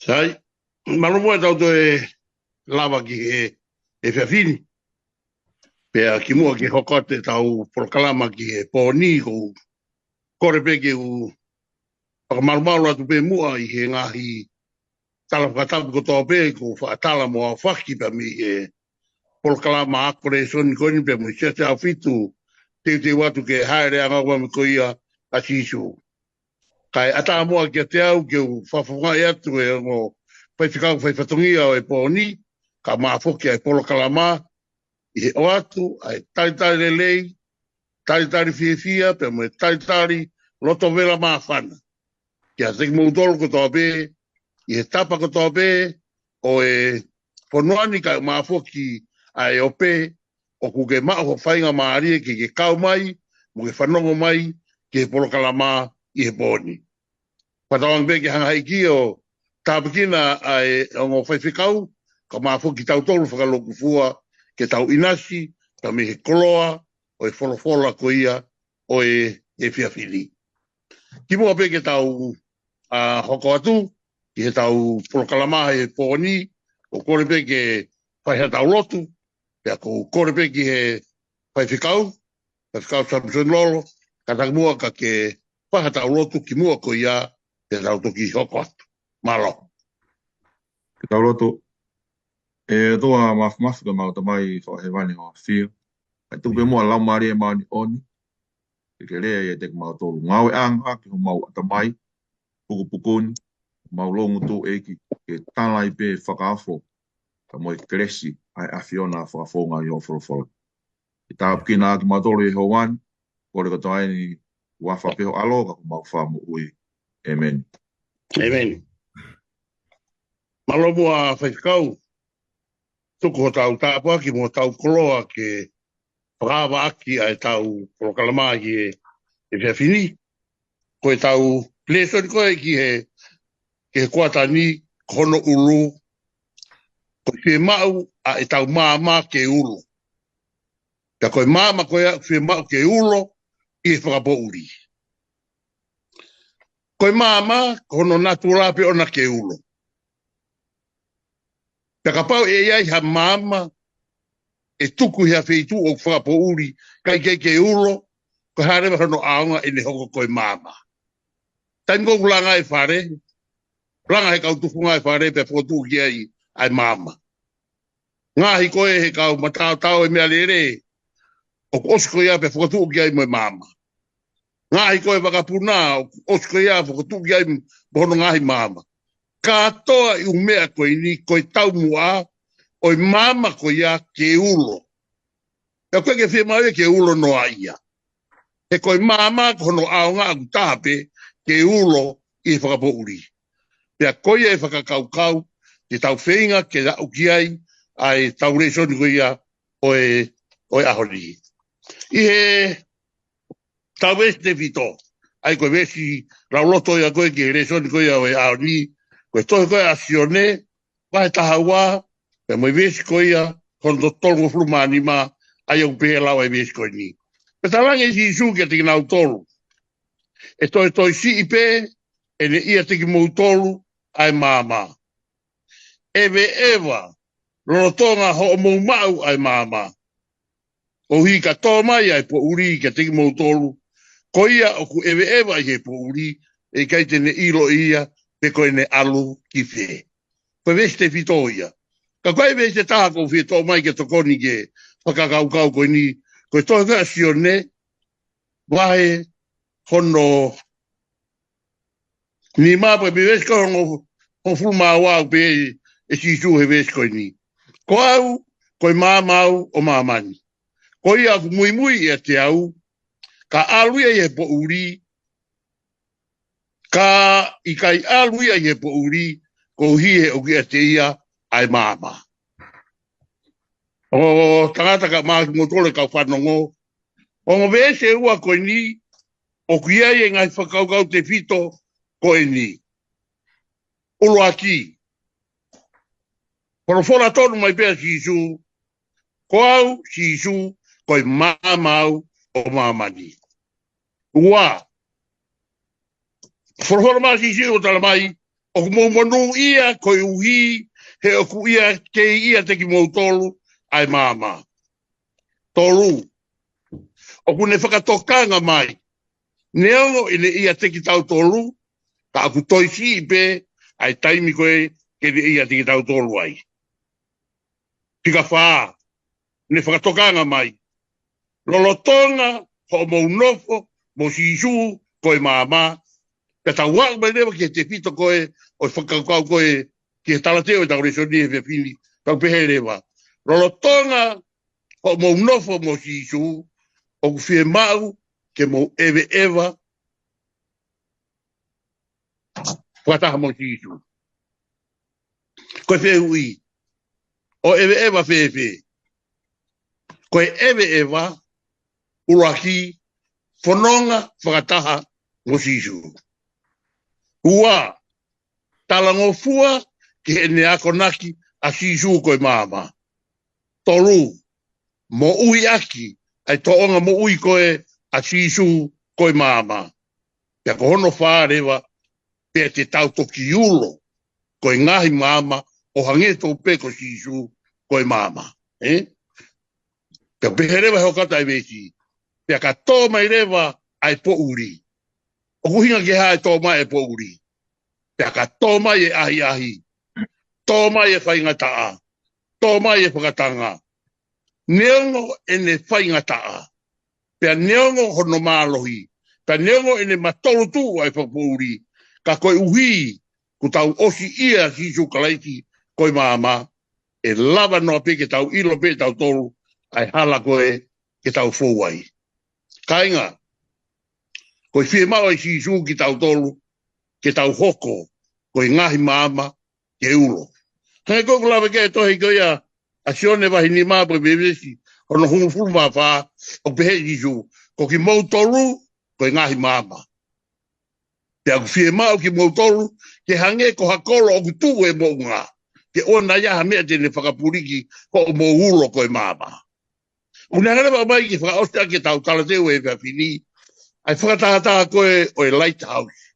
Sai, malomo e tau e lava ki e whiawhini. Pea ki mua ki hokote tau proklama ki e pōni ko kore peke u whakamarumaru atu pe mua i he ngahi talapakatapu ko tō pe ko whaatala mo a whaki pa mi e proklama akore soni koni pe mo i sese au fitu te watu ke haere anga ua me ko ia a sisu. Kai ata mua ki a te au ke u whawhungai atu e ngo whaifikau whaifatongia o e pōni ka maafoki ai proklama i he o atu ai taritari lelei, taritari fiefia, pe mo e taritari loto vela maafana. Kia teki mautolo ko tō pe, i he tapa ko tō pe, o e ponuani ka maafoki ai o pe, o kuke mao whainga maarie ki ke kau mai, mo ke whanongo mai, ki he polokalama i he pōni. Patawang pe ke hanga haiki o tāpikina ai o ngō whaiwhikau, ka maafoki tautolu whakaloku fua, ke tau inasi, ka me he koloa, o e wholofola ko ia, o e whiawhiri. Ki mua pe ke tau hoko atu, ki he tau polokalama he pōni, o kore pe ke whaiha tau lotu, pea ko kore pe ki he whaiwhikau Samson Lolo, ka tak mua ka ke whaiha tau lotu ki mua ko ia, pe tau toki hoko atu. Malo. Ke tau roto, e toa mafu ka mauta mai he wani o whio. Ai tupe mua lau maari e maani oni. Ke rea e tek mau tolu. Ngau e anga ki ho mau ata mai. Puku pukuni. Mau longu tō eki. Ke tānai pe whakaafo. Ka moi kresi. Ai awhiona whakafonga i o wholofola. Ke tāpukina ki mau tolu e ho wani. Kore ka toa ni wafa peho alo ka mau whamu ui. Amen. Amen. Malo mua whaikau. Tuku ho tau tāpua ki mo tau koloa ke whakawa aki ai tau prokalama ki e whiawhini. Ko e tau plesoni koe ki he kuatani kono ulu. Ko e mau a e tau māma ke ulu. Ka koe māma koe a whi mau ke ulo i e whakapo uri. Koe māma kono natu lape ona ke ulo. Ka pau e iai ha māma e tuku hea wheitu o whakapo uri kai ke ulo ko harewa hono aonga e ne hoko koe māma. Tango langa e whare, langa he kau tukunga e whare pe whotu ki ai māma. Ngahi koe he kau matao tau e mea lere o osko ia pe whotu ki ai moe māma. Ngahi koe wakapuna o osko ia whotu ki ai mohono ngahi māma. Katoa i umea koe ni koe tau mua oi māma koe ia ke ulo. E koe ke whia ke ulo noa ia. He koe māma kono aonga aku tāpe ke ulo i whakapo uri. Pea koe e whakakaukau te tau whenga ke rau ki ai tau reisoni koe ia oe ahori. I he tau vesi te vito. Ai koe vesi rauloto ia koe ke reisoni koe ia oe ahori. Koe tohe koe asione, wahe tahaua, pe moi vesi koe ia, kono tolgo flumani ma, ai au pehe lau ai vesi koe ni. Pe talange si isu ke tiki nau tolu. E toi si ipe, e ne ia tiki mou tolu, ai māma. Ewe ewa, lorotonga ho mou mau ai māma. O hi ka tō mai ai po uri ke tiki mou tolu, ko ia o ku ewe ewa i he po uri, e kai te ne ilo ia, pe koe ne alu ki whe. Koe vesi te whito ia. Ka koe vesi te taha kou whi tō mai ke tokoni ke whakakaukau koe ni, koe tohe koe asione, wahe hono ni māpai pe vesi koe ho fulma wau pe e sisu he vesi koe ni. Ko au, koe māmau o māmani. Ko ia ku mui mui ia te au, ka alu ia i he po uri, ka i kai aluia i he po uri, ko hihe o kia te ia ai māma. O tangata ka māki motole kau whanongo, o ngā vese ua koe ni, o kia i ngai whakaukau te whito koe ni. Ulo aki. Porofora tonu mai pēr sisu, ko au sisu koe māmau o māmani. Ua. Forhora masi si o tala mai, O mo monu ia ko uhi he o ku ia ke ia te ki mo tolu ai mama. Tolu. O ku ne whakatokanga mai. Neongo ine ia te ki tau tolu, ka aku toisi i pe ai taimi koe ke ne ia te ki tau tolu ai. Pika whaa, ne whakatokanga mai. Lolotonga, ho mo unofo, mo sisu, koe mama. Ka tau wak mai lewa ki te pito koe, o whakakau koe, ki he talateo e tau resoni e whipini, tau pehe lewa. Lolotonga, ho mo unofo, mo sisu, o ku whie mau, ke mo ewe ewa, whataha mo sisu. Koe whe hui, o ewe ewa whe whe. Koe ewe ewa, uraki, whanonga, whakataha, mo sisu. Ua, talango fua, ki he ne ako naki, a sisu koe mama. Toru, mo ui aki, ai toonga mo ui koe, a sisu koe mama. Pea ko hono whārewa, pea te tau toki ulo, koe ngahi mama, o hangeto pe ko sisu koe mama. Pea peherewa heo kata e weki, pea ka tō mai rewa ai po uri. O kuhinga ke hae tō mai e po uri. Pea ka tō mai e ahi ahi, tō mai e whaingataa, tō mai e whakatanga. Neongo e ne whaingataa, pea neongo hono mālohi, pea neongo e ne matoro tū ai whakapōuri, ka koe uhi, ku tau osi ia sisu kalaiki koe mama, e lava noa pe ke tau ilo pe tau tolu, ai hala koe ke tau fōwai. Kainga, koe whie mau ai sisu ki tau tolu, ke tau hoko, koe ngahi mama, ke ulo. Hei koku lawa ke tohi koe a sione wahi ni māpoi bebesi, hono hungu fulu mawha, o pehe sisu, ko ki mau tolu, koe ngahi mama. Pea ku whie mau ki mau tolu, ke hange ko hakolo o ku tuwe mo ngā. Ke ona iaha mea tene whakapuriki ho o mo ulo koe mama. Unangare wa mai ki whakaostea ke tau talateo e whini, ai whakataha koe o e lighthouse,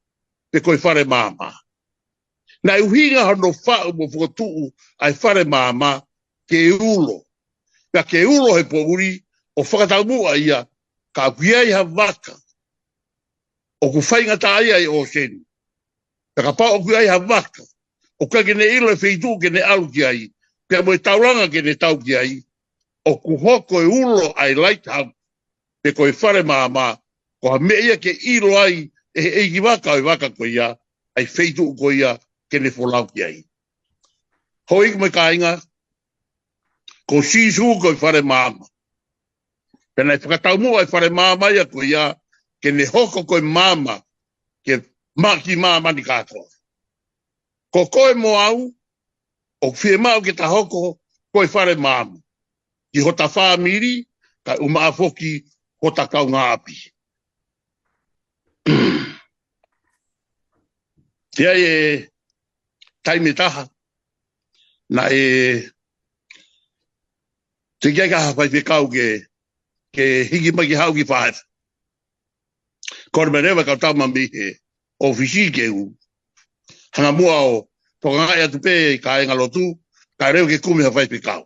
pe koe whare mama. Nai uhinga hono whao mo whakatuu ai whare mama ke ulo. Pea ke ulo he pouri o whakatamua ia ka kuiai ha waka. O ku whaingata ia i o seni. Pea ka pao o kuiai ha waka. O ka kene ilo e wheitu kene alu ki ai. Pea mo e tauranga kene tau ki ai. O ku hoko e ulo ai lighthouse. Pe koe whare mama. Ko ha mea ia ke ilo ai e eiki waka o waka ko ia. Ai wheitu ko ia kene wholau ki ai. Hoi me kainga. Ko sisu ko i whare mama. Pena i whakatau mua i whare mama ia ko ia. Kene hoko ko i mama. Ke maki mama ni katoa. Ko koe mo au, o whie mau ke ta hoko, koe whare mama. Ki hota whamiri, ka umaafoki hota kau ngāpi. Tia e taime taha, na e te kia kaha whai whikau ke hiki maki hau ki whaefa. Kore me rewa kau taumami he ofisi ke u. Hanga mua o whakangai atu pe ka enga lotu, ka reo ke kume ha whai whikau.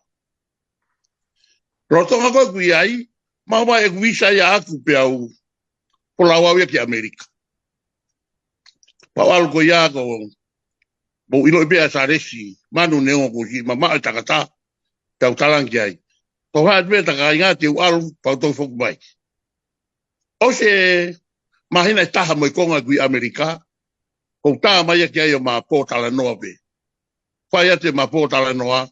Rotonga koe kui ai, mauma e kuisa ia aku pe au polau au ia ki Amerika. Paualu ko ia ko mo ilo e pea sa resi, manu neongo ko si, ma maa takata, tau talangi ai. Ko haat mea taka inga te u alu, pau tau foku mai. O se mahina e taha mo i konga kui Amerika, ko taha mai ki ai o ma pōtala noa pe. Whai ate ma pōtala noa,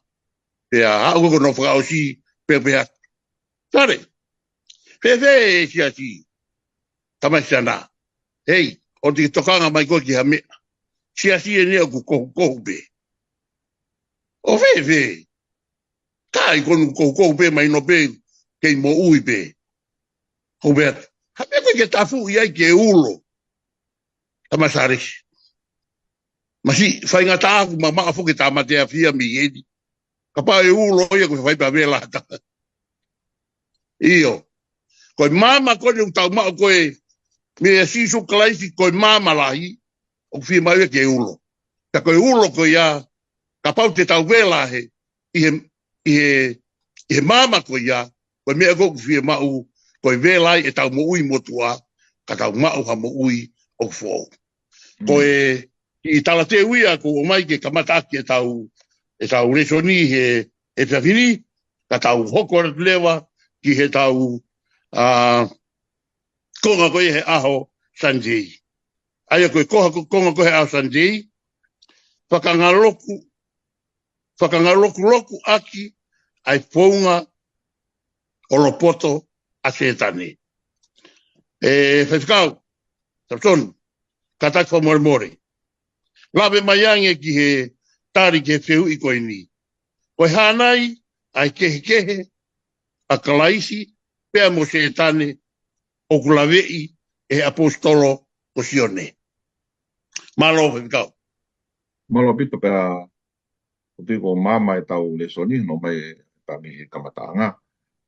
pea hau ko no whakao si, pea pea. Tare, pepe si a si, tamai sana. Hei, o te tokanga mai koe ki ha mea. Si a si e nea ku kohu pe. O pepe, kai konu kohu pe mai no pe, kei mo ui pe. Ko pea, ha mea koe ke tafu iai ke ulo. Tamai saresi. Masi, whainga tāku ma maa fuke tā matea fia mi edi. Ka pā e ulo ia koe whaipa vela ta. Iyo. Koe mama koe utau maa koe me e sisu kalaisi koe mama lahi o whia mai ke ulo. ka koe ulo ko ia, ka pau te tau wela he, i he mama ko ia, koe mea goku fie mau, koe velai e tau mo ui motua, ka tau mau ha mo ui o fō. Koe i tala te uia ko o mai ke kamataki e tau resoni he whiawhini, ka tau hoko lewa ki he tau konga koe he aho Sanjay. Aia koe konga koe he aho Sanjay, whakangaloku aki ai whaunga o lopoto a setane. Whewhikau, tapsonu, ka tak whamore. Lawe mai ange ki he tari ke whiu i koe ni. Koe hānai, ai kehe, a kalaisi, pea mo setane, o kulawei e apostolo o sione. Malo whewhikau. Malo pito pea, o tiko mama e tau le soni, no mai tami he kamatanga.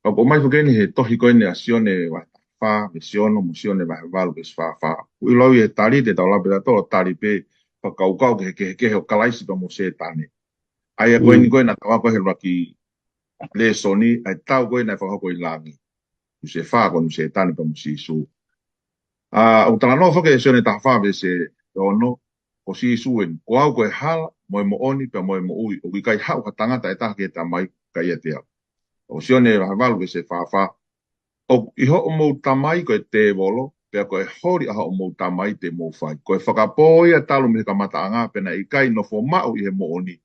O mai fukeni he tohi koe ne a sione wa fa, me siono, mo sione wa walu kes fa. Ui lau e tari te tau lape da tolo tari pe, whakaukau ke o kalaisi pa mo setane. Aia koe ni koe na tawa koe he raki le soni, ai tau koe na whakako i langi. Se fa ko se tani pa mo si su. O tala no whake sione ta fa ve se ono, o si su en, o au koe hala, mo oni pa mo ui, o kai hau ha tangata e taha ke ta mai kai e te au. O sione walu ve se fa. O iho o mou tamai koe te volo, pea koe hori aha o mou tamai te mou fai. Koe whakapoi a talo me ka mataanga pena i kai no fo mau i he mo oni.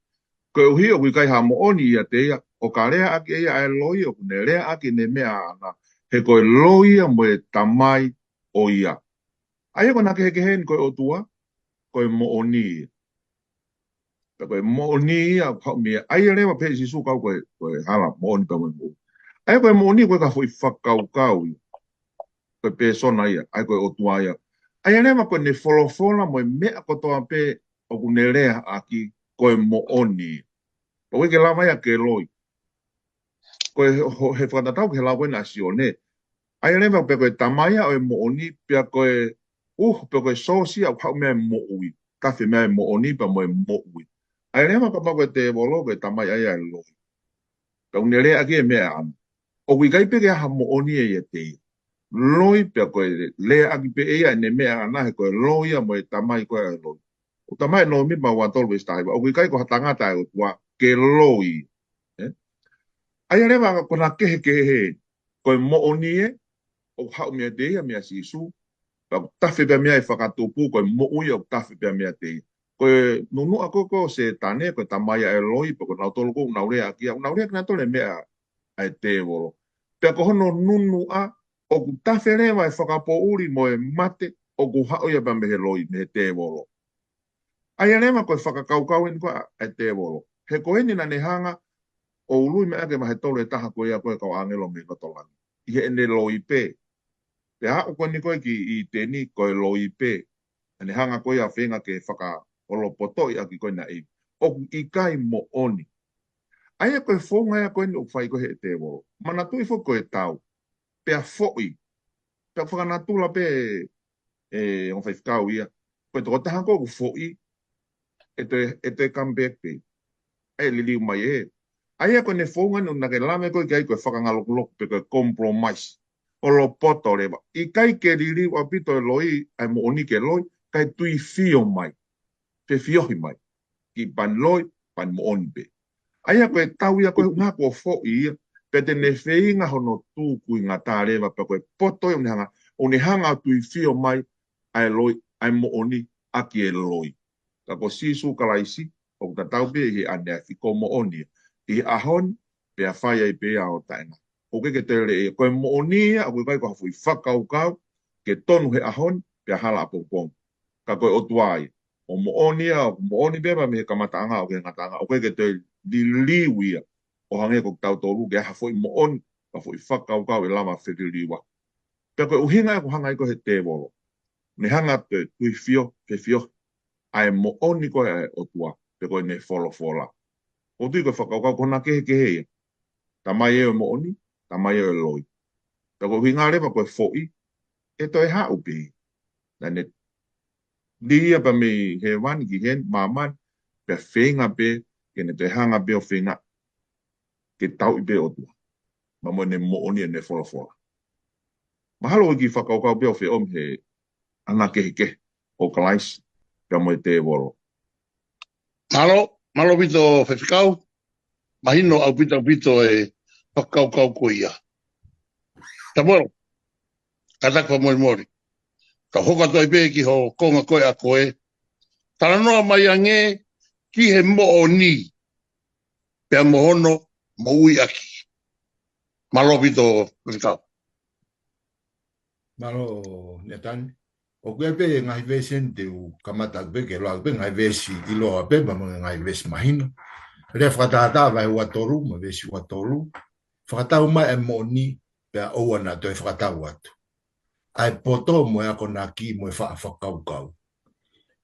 Koe uhi o kai ha mo oni i a te ia, o ka rea aki e ia e loi o kune rea aki ne mea ana, he koe loi a mo e tamai o ia. Aia koe nake heke hen koe o tua, koe mo oni ia. Koe mo oni ia, aia rewa pe si su kau koe hala mo oni pa mo mo. Ai koe mo ni koe ka foi whakau ia. Koe pe sona ia, ai koe o tua ia. Ai anema koe ne wholofola mo mea kotoa pe o kune rea aki koe mo oni. Pa weke lama ia ke loi. Koe he whakatatau ke lawe na sione. Ai anema pe koe tamaia o e mo oni pia koe pe koe sosi au hau mea mo ui. Kafe mea mo oni pa mo e mo ui. Ai anema ka pa koe te volo koe tamaia ia e loi. Ka kune rea aki e mea ana. O kui kai peke aha mo oni e ia te ia. Loi pe koe lea aki pe ia ne mea ana he koe loi a mo e tamai koe e loi. O tamai no mi ma wan tolu estai o kui kai ko hatangata e o tua ke loi. Ai rewa ko na kehe koe mo oni e o hau mea te ia mea sisu. Pa tafe pe mea e whakatopu koe mo ui o tafe pe mea te ia. Koe nunu a koko se tane koe tamai e loi pe koe nau tolu kou naurea aki. Naurea kina tole mea ai te volo. Pea ko hono nunu a o ku tawhere mai whakapouri mo e mate o ku hao ia pambehe loi me te volo. Ai anema koe whakakaukau en koe ai te volo. He koe ni na ne hanga o ului me ake mahe tolu e taha koe ia koe kau angelo me katolangi. Ihe ene loi pe. Pe hao koe ni koe ki i teni koe loi pe. Ne hanga koe a whenga ke whaka olo potoi aki koe na i. O ku i kai mo oni. Aia koe whonga ia koe ni uwhai koe he te volo. Mana tui fo koe tau. Pea foi. Pea whakanatula pe on whaifkau ia. Koe toko taha koe foi. E te comeback pe. E liliu mai e. Aia koe ne whonga ni unake lame koe kai koe whakangalok pe koe compromise. O lo poto rewa. I kai ke liliu a pito e loi. Ai mo oni ke loi. Kai tui fio mai. Pe fiohi mai. Ki pan loi. Pan mo oni pe. Aia koe tau ia koe ngā koe foi ia. Pe te ne wheinga hono tūku i ngā tārewa pe koe poto i hanga. O ne hanga tui fio mai ai loi, ai mo oni aki e loi. Ka ko sisu kalaisi, o ka tau pe he ane a fiko mo oni. I ahon, pe a whai ai pe a o tainga. O ke te re e koe mo oni ia, o koe kai ko hafui whakau kau, ke tonu he ahon, pe a hala apopong. Ka koe o tuai. O mo oni ia, o mo oni beba me he kamatanga o ke ngatanga. O ke te li liwi ia. O hange ko tau tolu ke ha foi mo on ka foi whakau kau e lama whiririwa. Pea koe uhinga e ko hanga i ko he te volo. Ne hanga te tui fio, pe fio, ai mo oni ko e o tua, pe koe ne fola. O tui ko whakau kau kona kehe ia. Tamai e o mo oni, tamai e o loi. Pea koe uhinga rewa koe foi, e to e hau pe. Na ne lia pa me he wani ki hen, maman, pe whenga pe, ke ne te hanga pe o whenga, ke tau i pe o tua. Ma mo ne mo oni ne whora. Mahalo i ki whakaukau pe o whe om he ana ke o kalais, pe mo te woro. Malo pito whewhikau, mahino au pito e whakaukau ko ia. Ta moro, katakwa mori. Ka hoka toi pe ki ho konga koe a koe. Tara noa mai ange ki he mo o ni. Pea mohono mo ui aki. Malo pito whewhikau. Malo netani. O kue pe ngai vesen te u kamata pe ke loa pe ngai vesi i loa pe ma ngai vesi mahino. Re whakatata vai watoru, ma vesi watoru. Whakatau mai e mo ni pea oana toi whakatau atu. Ai poto mo e ako na ki mo e whakau.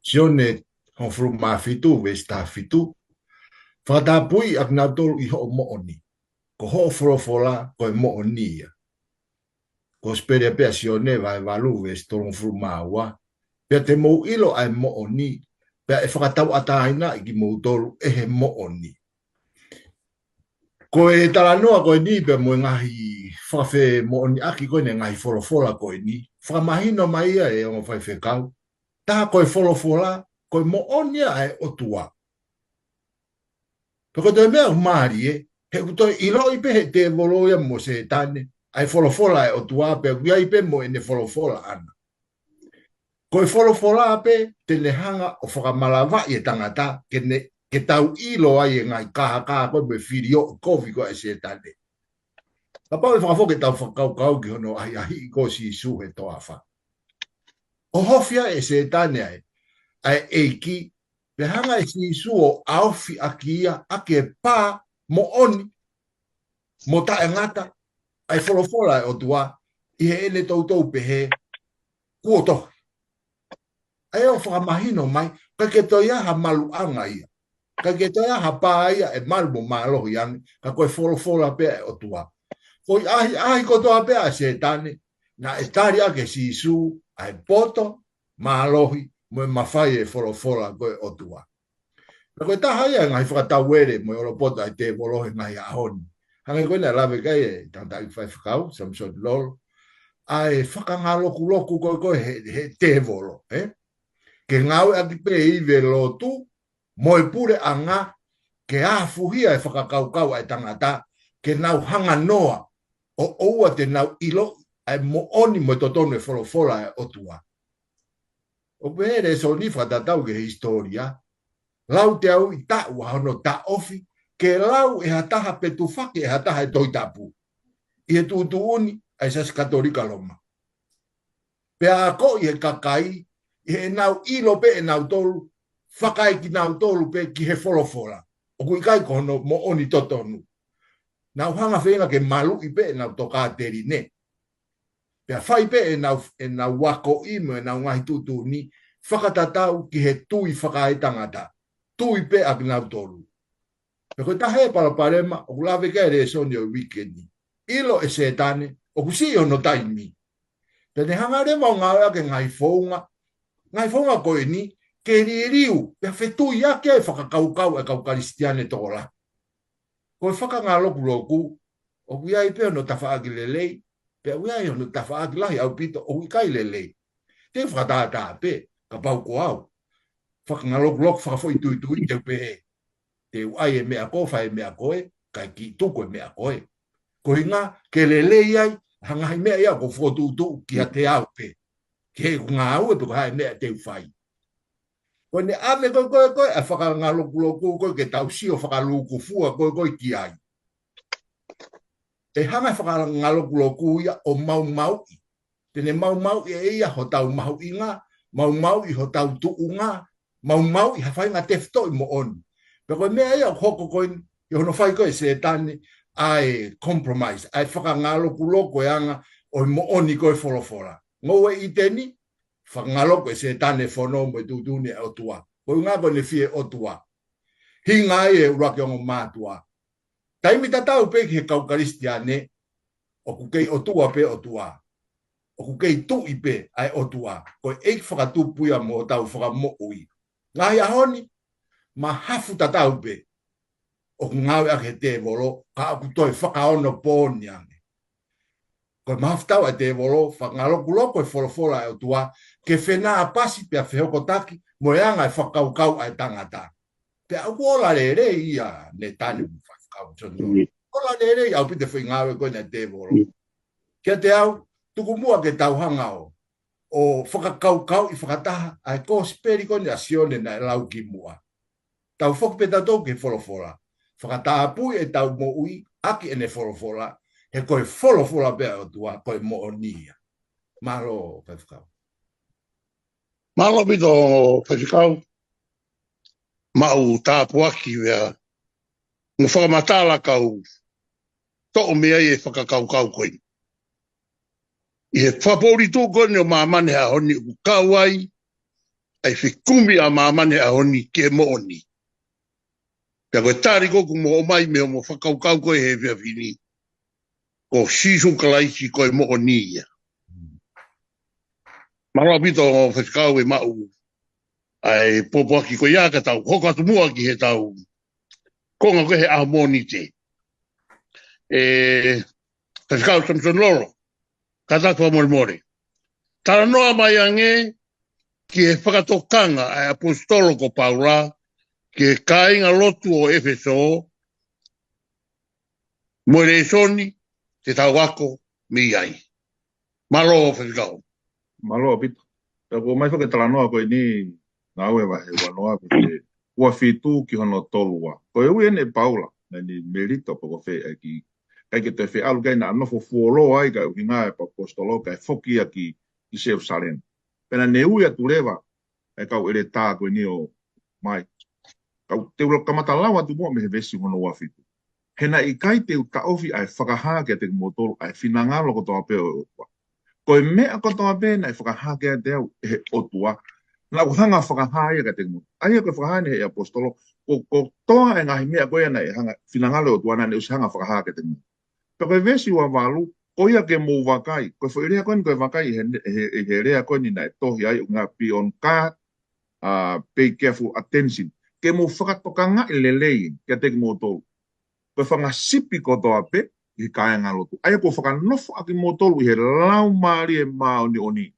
Sione honfru ma fitu, vesi ta fitu. Whakatapui ak na tolu i ho mo oni. Ko ho forofola ko e mo oni ia. Ko spere pe sione vai valu ves tolong fruma wa pe te mo ilo ai mo oni pe e whakatau ataina i ki mo tolu e he mo oni ko e tala noa ko ni pe mo ngahi whawhe mo oni aki ko ne ngahi folofola ko ni whamahino mai e o whai kau ta ko e folofola ko mo oni ai o tua pe ko te mea umari he kuto ilo i pe he te volo ia mo se tane ai folofola e o tua pe via i pe mo ene folofola ana. Ko e folofola pe te lehanga o whakamalawa i e tangata ke tau ilo ai e ngai kaha koe me whirio kofi ko e se tane. Ka pau e whakafoke tau whakau ki hono ahi ko si su he toa wha. O hofia e se tane ai eiki pe hanga e si su o aufi akia ake pā mo oni mo ta e ngata ai folofola o tua i he ene tautou pehe kuoto. Ai o whakamahino mai, ka ke toia ha malu anga ia. Ka ke toia ha pā ia e malu mo malo iangi, ka koe folofola pe o tua. Koi ahi kotoa pe a se tane, na e tari ake si isu, ai poto, malohi, mo e mawhai e folofola koe o tua. Ka koe taha ia ngai whakatawere mo e oro poto ai te volohi ngai ahoni. Hangai koe na lawe kai e tantai whai whakau, samsot lolo, ai whakangaloku koe he te volo, ke ngau aki pe i ve lotu, mo e pure anga, ke afuhia e whakakaukau ai tangata, ke nau hanga noa, o oua te nau ilo, ai mo oni mo totonu e folofola e otua. O pere so ni whatatau ke historia, lau te au i ta ua hono ta ofi, ke lau e hataha petufake e hataha e toitapu. I e tutu uni, ai sas katolika loma. Pe a ko i e kakai, i e nau ilo pe e nau tolu, whakai ki nau tolu pe ki he folofola. O kui kai kono mo oni totonu. Nau hanga whenga ke malu i pe e nau toka teri ne. Pe a whai pe e nau wako imo e nau ngahi tutu ni, whakatatau ki he tui whakai tangata. Tui pe a ki nau tolu. Pe koe tahe paraparema, o kulawe kai re soni o weekendi. Ilo e setane, o kusi o no taimi. Pe ne hanga re mau ngā ke ngai whaunga koe ni, ke riu, pe whetu ia ke whakakaukau e kaukaristiane tola. Koe whaka ngā loku, o kuia i peo no tawhaaki lelei, pe uia i no tawhaaki lahi au pito, o kai lelei. Te whakatata pe, ka pau ko au. Whaka ngā loku, whakafoi tui te pe te uai e mea koe, whai mea koe, kai ki tuko e mea koe. Ko hinga, ke lelei ai, hangai mea ia ko whotu ki a te au pe. Ke ngā au e tuko hai mea te uwhai. Ko ne ame koe, a whaka ngā loku koe, ke tau si o whaka luku fua koe ki ai. E hanga whaka ngā loku ia o mau i. Tene mau i e ia ho tau mau i ngā, mau i ho tau tuu ngā, mau i hawhai ngā tefto i mo oni. Pe koe mea ia hoko koe, i hono whai koe se tane, ai compromise, ai whaka ngā loku e anga, o mo oni koe wholofora. Ngoe i teni, whakangaloko e se tane whono mo e tutune e otua. Koe ngā koe ne fie otua. Hi ngā e urake ongo mātua. Taimi tatau pe ki he kaukaristiane, o kukei otua pe otua. O kukei tu i pe ai otua. Koe eik whakatupuia mo o tau whakamoui. Ngā hi ahoni, ma hafu tatau pe o ngau a ke te volo ka ku toi whakaono pōni ange. Ko maftau a te volo whangalo kuloko e wholofola e o tua ke whena a pasi pe a whihoko taki mo e anga e whakaukau a tangata. Pe a wola le re ia ne tani mu whakau tono. Wola le re au pite whingawe koe na te volo. Kia te au, tuku mua ke tauhanga o whakakaukau i whakataha ai ko speri koe a sione na lau ki mua. Tau whakapeta tau ke wholofola. Whakatapui e tau mo ui aki ene wholofola he koe wholofola bea o tua koe mo o nia. Malo, Pefkau. Malo bito Pefkau. Mau tāpuaki wea. Ngu whakamatala kau. Tō mea i e whakakaukau koe. I he whapori tō koe o mamane a honi u kauai. Ai whikumi a mamane a honi ke mo oni. Pea koe tāri koku mo o mai mea mo whakaukau koe he vea vini. Ko sisu kalaiki koe mo oni ia. Maro bito Pefkau e mau. Ai popoaki ko ia ka tau hoko atu mua ki he tau konga ko he ahmoni te Pefkau Samson Lolo ka tatu amore more tara noa mai ange ki he whakatokanga ai apostolo ko Paula ki he kainga lotu o Efeso moere e soni te tau wako mi ai malo Pefkau Malo bito. Ko mai whakatala noa koe ni ngā ue wahe wanoa ko te ua whitu ki hono tolua. Ko e ui ene Paula, ni merito pa ko whi e ki kai ke te whi alu kai na anofo fuolo ai ka uki ngā e pa apostolo kai whoki a ki Jerusalem. Pena ne ui atu rewa e kau ere tā koe ni o mai. Kau te ula kamata lawa tu mua me he vesi hono ua whitu. Hena i kai te uta ofi ai whakaha ke te motolo ai whinangalo ko toa peo e otua. Ko e mea ko toa peo na i whakaha ke te au e otua. Na ko hanga whakaha ia ka te mo. Ai ko whakaha ni he apostolo. Ko toa e ngahi mea koe na e hanga whinangalo o tuana ne usi hanga whakaha ke te mo. Pe koe vesi ua walu, ko ia ke mou wakai. Koe whairea koe ni koe wakai he rea koe ni na e tohi ai ngā pion ka pay careful attention. Ke mou whakatokanga i lelei ke te mo tolu. Koe whangasipi ko toa pe i kaya ngā lotu. Ai ko whakanofo aki mo tolu i he lau maari e mao ni oni.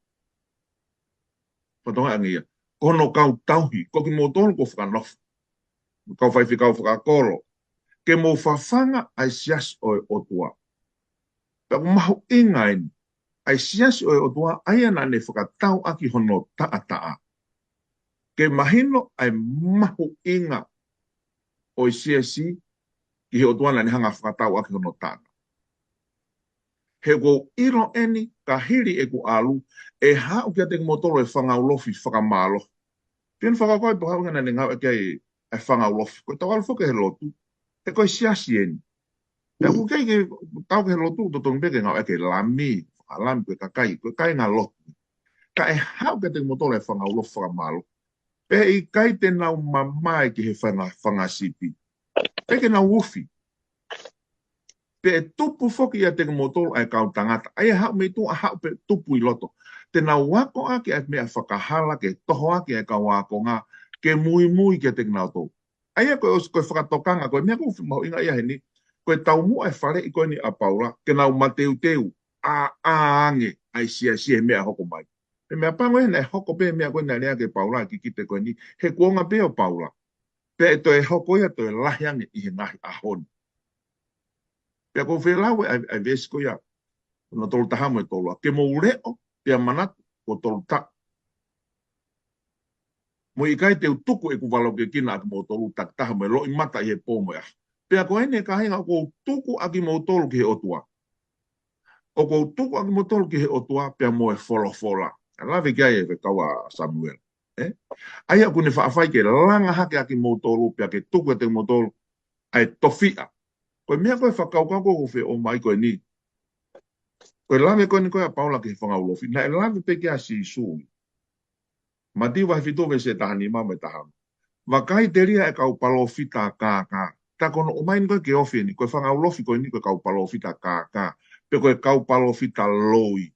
Patonga angia. Kono kau tauhi, ko ki mo tolu ko whakanofu. Kau whaifi kau whakakolo. Ke mo whawhanga ai sias o e otua. Pea ko mahu inga ini. Ai sias o e otua, ai ana ne whakatau aki hono taa. Ke mahino ai mahu inga o i siasi ki he otua na ni hanga whakatau aki hono taa. He ko iro eni ka hiri e ku alu e hau kia te motoro e whangaulofi whakamalo. Pien whakakoi po haunga na ni ngau e kei e whangaulofi. Ko tau alfoke he lotu, e koi siasi eni. Te ku kei ke tau ke he lotu, to tong peke ngau e kei lami, lami koe kakai, koe kai ngā lotu. Ka e hau kia te motoro e whangaulofi whakamalo. Pe i kai te nau mamai ki he whangasipi. Peke nau ufi. Pe tupu foki ia te motoro ai kau tangata. Ai hau me tu a hau pe tupu i loto. Te na wako aki ai mea whakahala ke toho aki ai kau wako ngā ke mui ke te ngau tō. Ai a koe whakatokanga koe mea koe mau inga ia heni. Koe tau mua e whare i koe ni a Paula ke nau mateu teu a ange ai sia mea hoko mai. Pe mea pango e nei hoko pe mea koe na rea ke Paula ki kite koe ni he kuonga pe o Paula. Pe e toi hoko ia toi lahiange i he ngahi ahoni. Pea ko whelau ai vesi ko ia, no tolu tahamo e tolua, ke mo ureo, pea manatu, ko tolu ta. Mo i kai te utuku e ku walo ke kina aki mo tolu tak tahamo e lo i mata i he pōmo ia. Pea ko ene ka hinga ko utuku aki mo tolu ki he otua. O ko utuku aki mo tolu ki he otua, pea mo e wholofola. Lawe kia e kaua Samuel. Ai aku ne whaafai ke langa hake aki mo tolu, pea ke tuku e te mo tolu, ai tofia. Koe mea koe whakaukau ko whi o mai koe ni. Koe lawe koe ni koe a Paula ki whangaulofi. Na e lawe peke a si sui. Ma di wahi fitowe se tahani mama e tahama. Wakai te ria e kau palofi ta kākā. Ta kono o mai ni koe ke ofi ni. Koe whangaulofi koe ni koe kau palofi ta kākā. Pe koe kau palofi ta loi.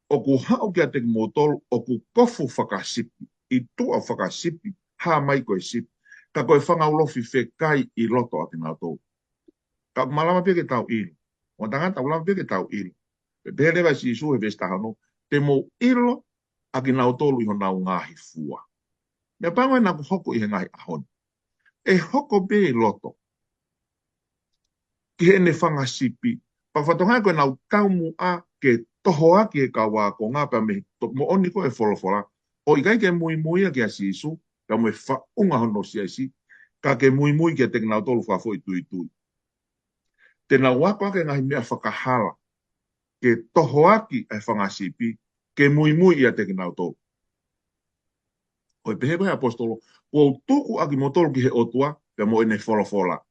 O ku hao kia te motol o ku kofu whakasipi. I tua whakasipi. Ha mai koe sipi. ka koe whangaulofi whekai I loto ati ngā tō. Ka malama pia ke tau ilo. O tangata ulama pia ke tau ilo. Pe pere vai si isu he vestahano, te mo ilo aki ngā tōlu iho nau ngahi fua. Mea pango e naku hoko I he ngahi ahon. E hoko be loto. Ki he ne whangasipi. Pa whatongai koe nau tau mu a ke toho aki e ka wā ko ngā pa me mo oni ko e wholawhola. O ikai ke mui mui a ke a si isu, ka mo e whaunga hono si aisi, ka ke mui mui ke te ngā tolu whafo I tui tui. Te nā wako ake ngahi mea whakahala, ke toho aki e whangasipi, ke mui mui I a te ngā tolu. O e pehe apostolo, o tuku aki mo tolu ki he otua, pe mo ene wholawhola.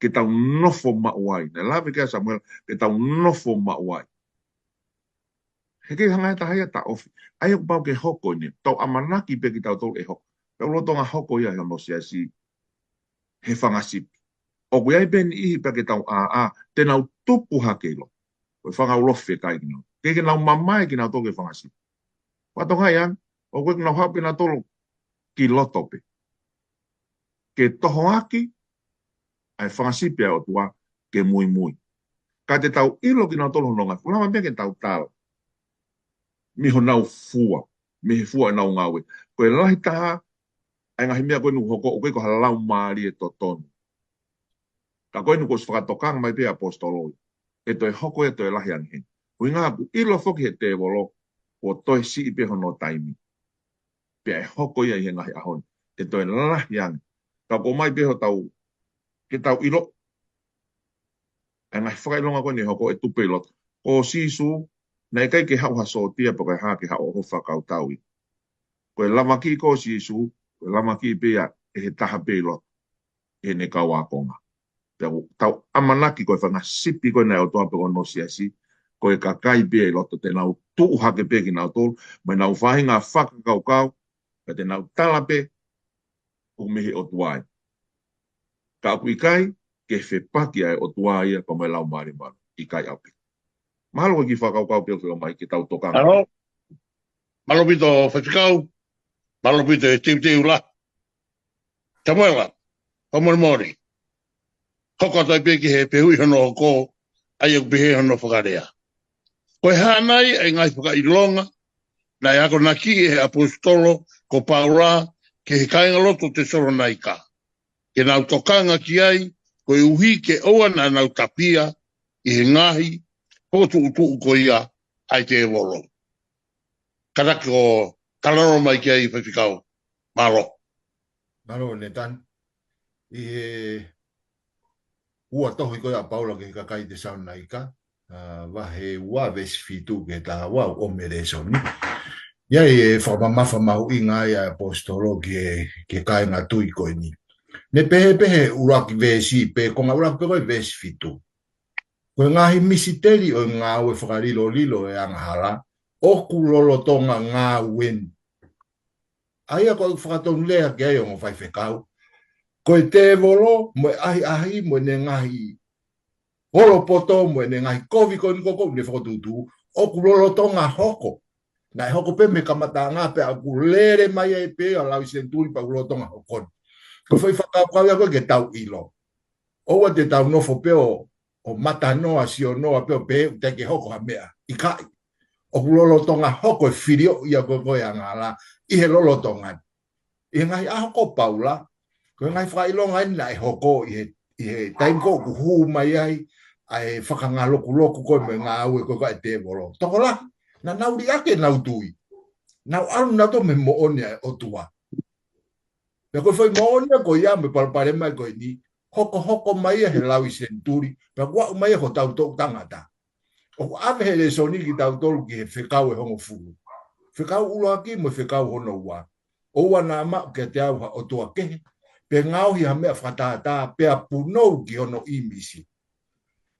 Ke tau nofo mauai. Ne lawe kia Samuel, ke tau nofo mauai. He kei hanga e tahaya ta ofi. Ai o pau ke hoko ni. Tau amanaki pe ki tau tolu e hoko. Pau lotonga hoko ia he ono si he whangasipi. O kui ai peni ihi pe ke tau te nau tupu hakeilo. Koe whanga ulofe kai kino. Kei ke nau mamai ki nau tolu ke whangasipi. Watonga ian, o koe nau hau ki nau tolu ki lotope. Ke toho aki, ai whangasipi o tua ke mui mui. Ka te tau ilo ki nau tolu hononga. Ulama pia ke tau tala. Miho nau fua. Mihe fua e nau ngawe. Koe lahi taha, ai ngahi mea koe nuku hoko, o koe ko halau maari e totonu. Ka koe nuku whakatokanga mai pia apostoloi. E toi hoko e toi lahi anhe. Hui ngā ku ilo foki he te wolo, o toi si I pe hono taimi. Pia e hoko ia I he ngahi ahon. E toi lahi anhe. Ka ko mai peho tau, ke tau ilo, ai ngahi whakailonga koe ni hoko e tupe ilo. O sisu, nei kai ke hau haso tia pa kai ha ke hau ho whakau taui. Koe lama ki ko sisu, koe lama ki pia e he taha pelo e ne kaua konga. Tau amanaki koe whanga sipi koe nei o toa pe ono siasi, koe ka kai pia I loto te nau tuu hake pe ki nau tolu, mai nau whahinga whakakau kau, ka te nau talape o mihi o tuai. Ka aku I kai, ke whepaki ai o tuai ia pa mai lau maari maru, I kai api. Mahalo ki whakau pio whio mai ki tau tokanga. Alo. Malo pito whakau. Malo pito e tiu la. Tamuela. Homori mori. Hoko tai peki he pehui hono hoko. Ai o pehe hono whakarea. Koe hanai ai ngai whakailonga. Nai ako naki e he apostolo ko paura ke he kainga loto te soro nai ka. Ke nau tokanga ki ai. Koe uhi ke oa na nau tapia I he ngahi. Potu utu ko ia ai te wolo. Karaki o kalaro mai ki ai whawhikau. Malo. Malo ne tan. I he ua tohi koe a Paula ke kakai te sauna ika. Wahe ua vesi fitu ke taha wau o mere soni. Ia e whamamafa mahu I ngai a apostolo ke kai ngā tui koe ni. Ne pehe uraki vesi pe konga uraki koe vesi fitu. Koe ngahi misiteri o ngā ue whakarilo lilo e angahara, oku lolo tonga ngā wen. Aia koe whakatonu lea ke ai o ngā whaiwhekau. Koe te volo, moe ahi, moe ne ngahi holo poto, moe ne ngahi kovi koe niko ne whakatutu, oku lolo tonga hoko. Nai hoko pe me kamata ngā pe aku lere mai e pe a lau senturi pa lolo tonga hokon. Koe whakau kawia koe ke tau ilo. Owa te tau nofo peo, o mata noa si o noa peo pe te ke hoko ha mea I kai. O lolo tonga hoko e whirio ia koe angala I he lolo tonga. I ngai a hoko Paula, koe ngai whailonga ina e hoko I he taimko ku huu mai ai ai whakangaloku loku koe me ngā aue koe kai te volo. Toko la, na nauri ake nau tui. Nau alu nato me moone o tua. Me koe whai moone koe ia me palpare mai koe ni. Hoko mai he lawi senturi, pa wa mai ho tau tau tangata. O ave he le soni ki tau tolu ki he whekau e hongo fulu. Whekau ulo aki mo whekau hono ua. O wa na ma ke te au o tua kehe, pe ngau hi ha mea whakatata, pe a punou ki hono imisi.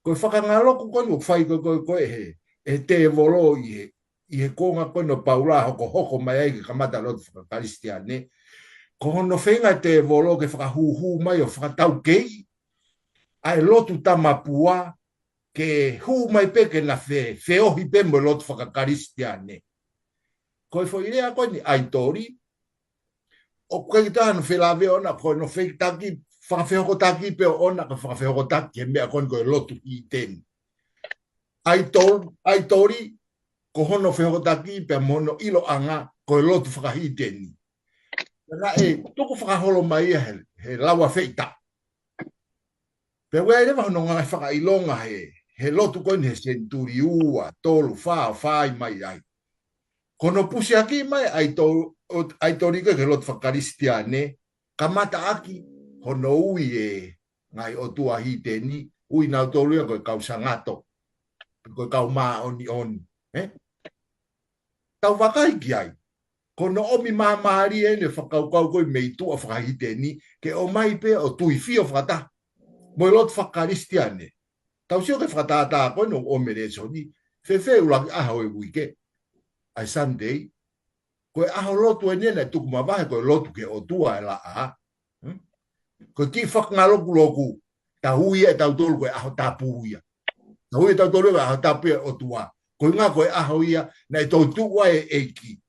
Koe whakangaloku koe no whai koe he, e te volo I he konga koe no paula hoko mai ai ki kamata lotu whakaristiane. Ko hono whenga te volo ke whakahuhu mai o whakatau kei. Ai lotu tamapua ke hu mai peke na ohi pe mo lotu whakakaristiane. Ko fo irea koe ni aitori. o koe ta no whelawea ona koe no whekitaki whakawhehokotaki pe ona ka whakawhehokotaki he mea koe koe lotu I tēni. Ai tori ko hono whehokotaki pe mono ilo anga koe lotu whakahi tēni. Nga toko whakaholo mai he lawa wheita. Pe wea rewa hono ngai whakailonga he lotu koe he senturi ua, tolu, whai mai ai. Kono pusi aki mai ai tori koe ke lotu whakaristiane, ka mata aki hono ui ngai o tua hi tēni, ui nau tolu koe kau sangato, koe kau maa oni. Tau wakai ki ai, kono omi mamari ne whakaukau koe mei tua whakahi tēni, ke o mai pe o tui fio whakata, moi lotu whakaristiane. Tau sio ke whakatata koe no o mere soni, whewhe ulaki aho e wike, ai Sunday, koe aho lotu e nena e tuku mawahe koe lotu ke o tua e la a. Koe ki whakangaloku loku, ta huia e tau tolu koe aho tapu huia. Ta huia tau tolu koe aho tapu o tua. Koe ngā koe aho ia, na e tau tua e eiki.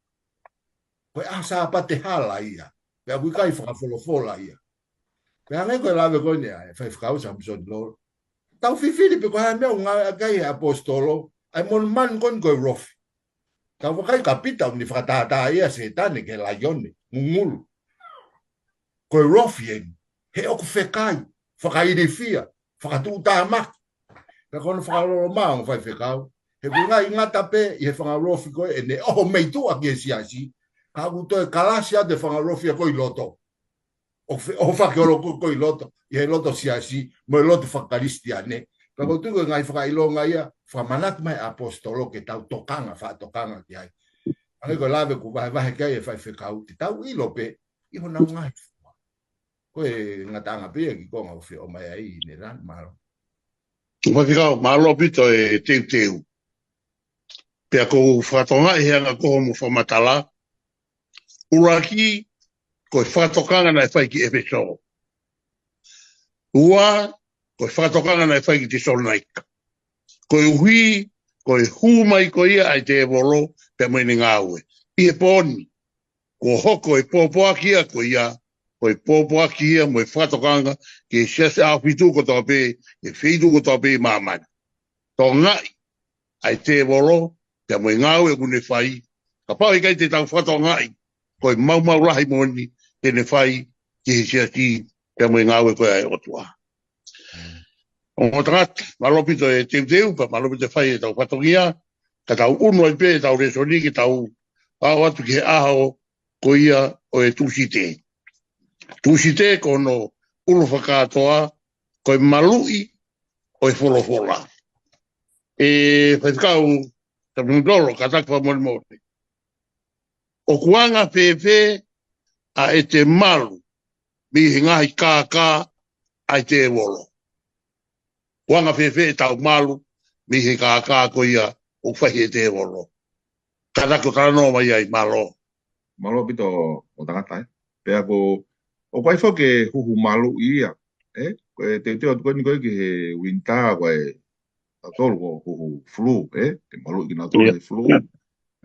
Koe aho sa pate hala ia. Pea kui kai whakawholofola ia. Pea ngai koe lawe koe nea, e whai whakau sa msoni loro. Tau whiwhiri pe koe hae mea ngā kai e apostolo, ai mon man kon koe rofi. Tau wakai ka pita ni whakatata ia se tane ke la yone, ngungulu. Koe rofi en, he oku whekai, whakairi fia, whakatu tāmak. Ka kono whakaroro maong whai whekau. He kui ngai ngata pe, i he whangarofi koe, e ne oho meitu a kia siasi, ka kuto e kalasia de whangarofi a koe loto. O whakeoro koe loto, i he loto siasi, mo e loto whakaristiane. Ka kuto ngai whakailonga ia, whamanat mai apostolo ke tau tokanga, whaatokanga ki ai. Ange koe lawe ku wahe kia e whai whekau, te tau ilo pe, i hona ngai. Koe ngatanga pe, ki konga uwhi o mai ai, ne ran, maro. Wakikau, malo pito e teu. Pea ko whatonga e hanga koho mo whamatala. Uraki, ko whatokanga na e whai ki Efeso. Ua, ko whatokanga na e whai ki Tesalonika. Ko uhi, ko hu mai ko ia ai te evolo, pea mai ni ngāue. I e poni, ko hoko e pōpoakia ko ia, ko e pōpoakia mo e whatokanga, ke siase awhitu ko tō pe, e whitu ko tō pe māmana. Tō ngai, ai te evolo, pea mo e ngāue kune whai, ka pau i kai te tau whatongai, ko e mau rahi moni, tene whai, ki he siasi, pea mo e ngāue koe ai otua. O tangata, malopito e teu, pa malopito e whai e tau whatongia, ka tau unu ai pe, tau resoni, ki tau au atu ki he aho, ko ia o e tūsite. Tūsite ko no ulu whakatoa, ko e malui, o e wholofola. E whaikau, ta mundolo, ka takwa mori. O kuanga pepe, a e te malu, mi he ngahi kākā, ai te e wolo. Kuanga pepe e tau malu, mi he kākā ko ia, o whahi e te e wolo. Ka tako tarano mai ai, malo. Malo pito o tangata, Pea ko, o kai whake huhu malu ia, Koe te koe ni koe ki he winta, koe tolu ko huhu flu, Te malu i na tolu he flu.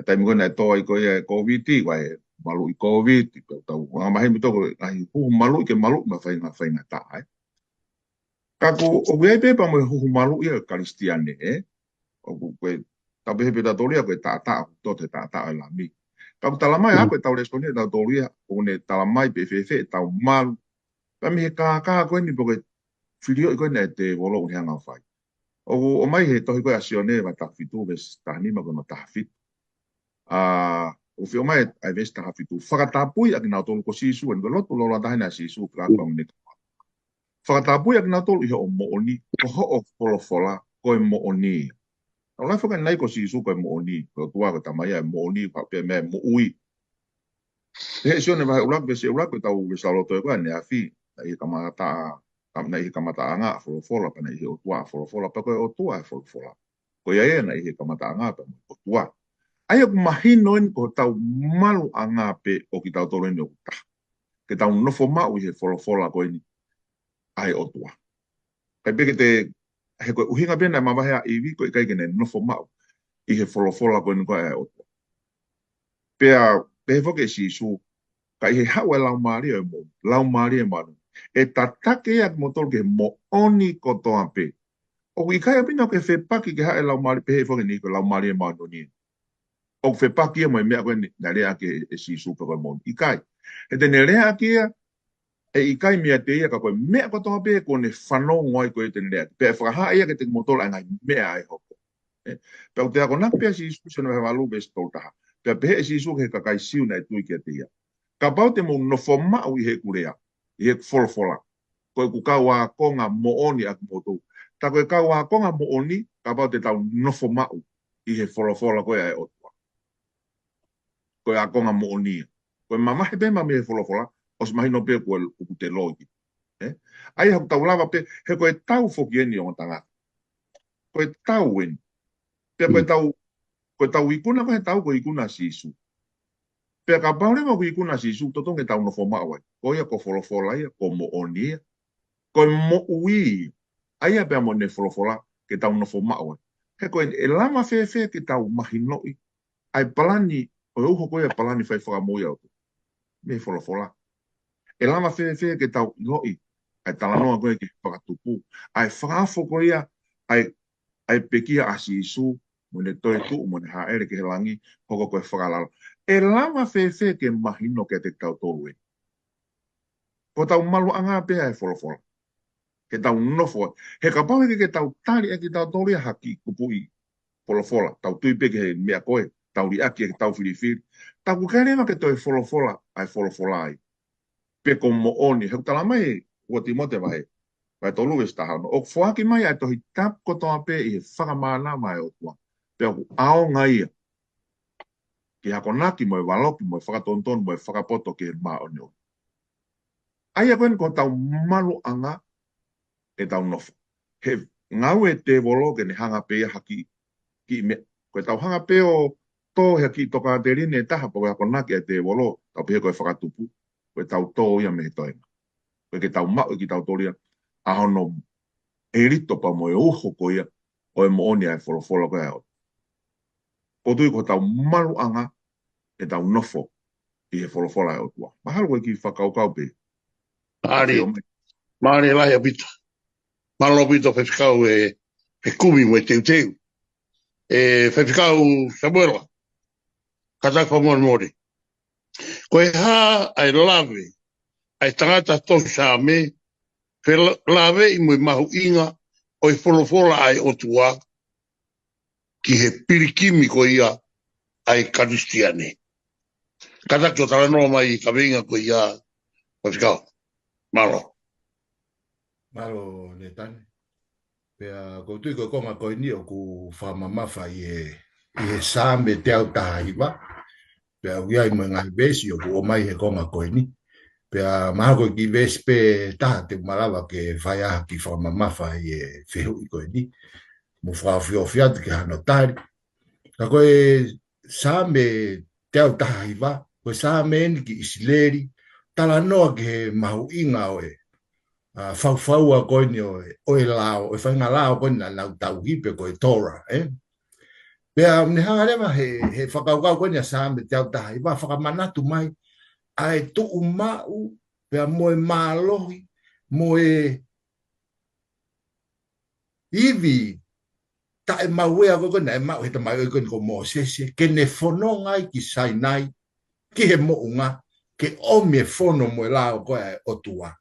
Tai mi koe na toa i koe e COVID, koe malu i COVID, tau ngā mahi mito koe, ngahi huhu malu i ke malu, ma whainga ta, Kako, o kuei pepa mo huhu malu ia karistiane, O koe, tau pehe peta tolia koe ta, to te ta e la mi. Kako talamai a koe tau responia tau tolia, o ne talamai pe tau malu. Pami he kā koe ni poke whirio i koe ne te wolo uni hanga whai. O mai he tohi koe asione wa tawhitu ves tahanima koe no tahawhitu. O whio mai ai ves tahawhitu. Whakatapui aki nao tolu ko sisu, en koe lotu lola tahina sisu kakao ni ka. Whakatapui aki nao tolu ihe o mooni, ko ho o wholofola koe mooni. Nau lai whakai nai ko sisu koe mooni, koe tua koe tamai ai mooni, whapea mea moui. He sione wahe ulak vese ulak koe tau vesaloto e koe ne awhi. Nai kamata nai kamata anga folofola pa nai o tua folofola pa koe o tua e folofola. Ko ia nai kamata anga pa o tua. Ai aku mahinoin ko tau malu anga pe o ki tau tolo ni o ta. Ke tau nofo mau he folofola koe ni ai o tua. Kai pe ke te he koe uhinga pena ma wahe a iwi koe kai kene nofo mau i he folofola koe ni koe ai o tua. Pe he foke si su ka i he hau e lau maari o mo, lau maari e manu. E tatake ia mo tolu ke mo oni kotoa pe. O i kai apina ke whepaki ke hae lau maari pe he whangi ni ko lau maari e manu ni. O whepaki e mo e mea koe na rea ke e si supe koe mo. I kai. E te ne rea ki ia, e i kai mea te ia ka koe mea kotoa pe ko ne whanau ngoi koe te rea. Pe e whakaha ia ke te mo tolu a ngai mea e hoko. Pe o te ako nak pe si supe se no he walu be stol taha. Pe pe he si supe he kakai siu na e tui ke te ia. Ka pau te mo no whamau i he kurea. I he wholofola. Koe ku kaua konga mo oni ak motu. Ta koe kaua konga mo oni, ka pau te tau nofo mau i he wholofola koe ai otua. Koe a konga mo oni. Koe mamahe pe mami he wholofola, o se mahi no pe koe uku te logi. Ai haku tau lava pe, he koe tau foki eni o tanga. Koe tau eni. Pe koe tau ikuna koe tau koe ikuna sisu. Pe ka pau rewa koe ikuna sisu, totonge tau nofo mau ai. Koe ia ko wholofola ia, ko mo oni ia. Koe mo ui, aia pia mo ne wholofola ke tau nofo mau. He koe e lama whewhe ke tau mahinoi, ai palani, o uho koe e palani whai whakamoi au. Me wholofola. E lama whewhe ke tau iloi, ai talanoa koe ke whakatupu. Ai whakafo koe ia, ai pekia asi isu, mo ne toi tu, mo ne haere ke he langi, hoko koe whakalala. E lama whewhe ke mahino ke te tau tolu e. Ko tau malu anga pia e wholofola. Ke tau nofo. He ka pau ke tau tari e ki tau tori haki kupui wholofola. Tau tui peke he mea koe. Tau ri aki e ke tau whiriwhiri. Tau kukarema ke toi wholofola ai wholofola ai. Peko mo oni. He kutala mai ua timote wahe. Vai tolu e stahano. O whaaki mai ai tohi tap kotoa pe i he whakamana mai o tua. Pe aku ao ngai. Ki hako naki mo e waloki mo e whakatonton mo e whakapoto ke he maa o nio. Ai a koen ko tau malu anga e tau nofo. He ngau e te wolo ke ne hanga pe haki ki me. Koe tau hanga pe o tō haki toka te rine e taha po ako naki e te wolo. Tau pe koe whakatupu. Koe tau tō ia me he toenga. Koe ke tau mau ki tau toria. Ahono e rito pa mo e uho ko ia. O e mo oni ai wholofola koe au. Ko tui ko tau malu anga e tau nofo i he wholofola au tua. Mahalo koe ki whakaukau pe. Maare lai apita. Malo pito whewhikau e kumi mo e teuteu. E whewhikau Samuela. Katak whamon mori. Koe ha ai lawe. Ai tangata tohu sa me. Lawe i mo i mahu inga. O i wholofola ai otua. Ki he pirikimi ko ia. Ai karistiane. Katak o talanoa mai i kawenga ko ia. Whewhikau. Malo. Malo ne tane. Pea koutui ko konga koe ni o ku whamamafa i he sāme te au taha iwa. Pea uiai mo ngai vesi o ku o mai he konga koe ni. Pea maha koe ki vesi pe taha te malawa ke whai aha ki whamamafa i e whihu i koe ni. Mo whawhio whiatu ki hano tari. Ka koe sāme te au taha iwa. Koe sāme eni ki isileri. Tala noa ki he mahu inga o e. Whau a koe ni o e lao, o e whainga lao koe na nau tau hipe koe Torah, Pea ne hanga rewa he whakaukau koe ni a sāme te au taha, i wā whakamanatu mai, ai tu umau, pea mo e mālohi, mo e iwi, ta e mauea koe na e mau he ta mai koe ni ko mō sese, ke ne whono ngai ki Sainai, ki he mo unga, ke omi e whono mo e lao koe o tua.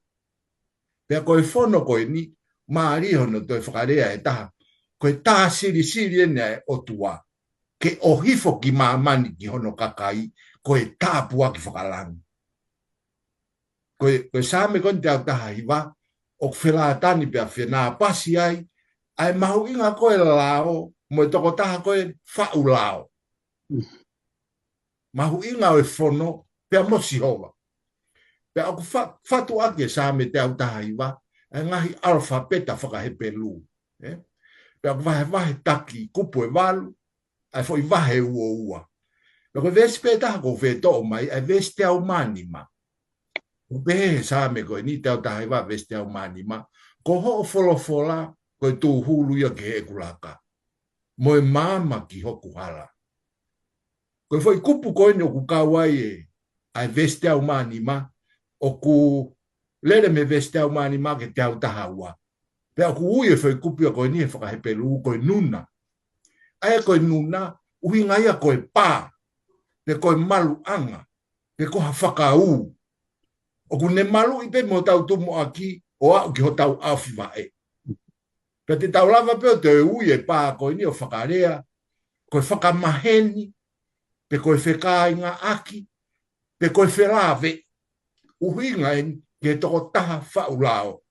Pea koe whono koe ni, maari hono toi whakarea e taha, koe tā siri e nei o tua, ke o hifo ki maamani ki hono kakai, koe tā pua ki whakalangu. Koe sāme koe te au taha hiwa, o whelātani pea whenā pasi ai, ai mahu inga koe lao, mo e toko taha koe whau lao. Mahu inga o e whono, pea mosi hova. Pea aku whatu ake sāme te au taha iwa, e ngahi alfabeta whakahepe lu. Pea aku wahe taki kupu e walu, ai fo i wahe ua. Pea koe vesi pe taha ko wheto o mai, ai vesi te au manima. Upehe sāme koe ni te au taha iwa vesi te au manima, ko ho o wholofola, koe tū hulu ia ke he kulaka. Mo e mama ki hoku hala. Koe fo i kupu koe ni o kukawai ai veste au manima o ku lere me veste au manima ke te au tahaua pe ku ui e foi kupi ko ni fa he pelu ko nuna ai ko nuna ui ngai ko pa pe ko malu anga pe ko hafaka u o ku ne malu i pe mo tau tu mo aki o a ki ho tau afi vai pe te tau lava pe te ui e pa ko ni o fakarea ko fakamaheni pe ko feka inga aki pe ko ferave uhinga en ke toko taha whaulao.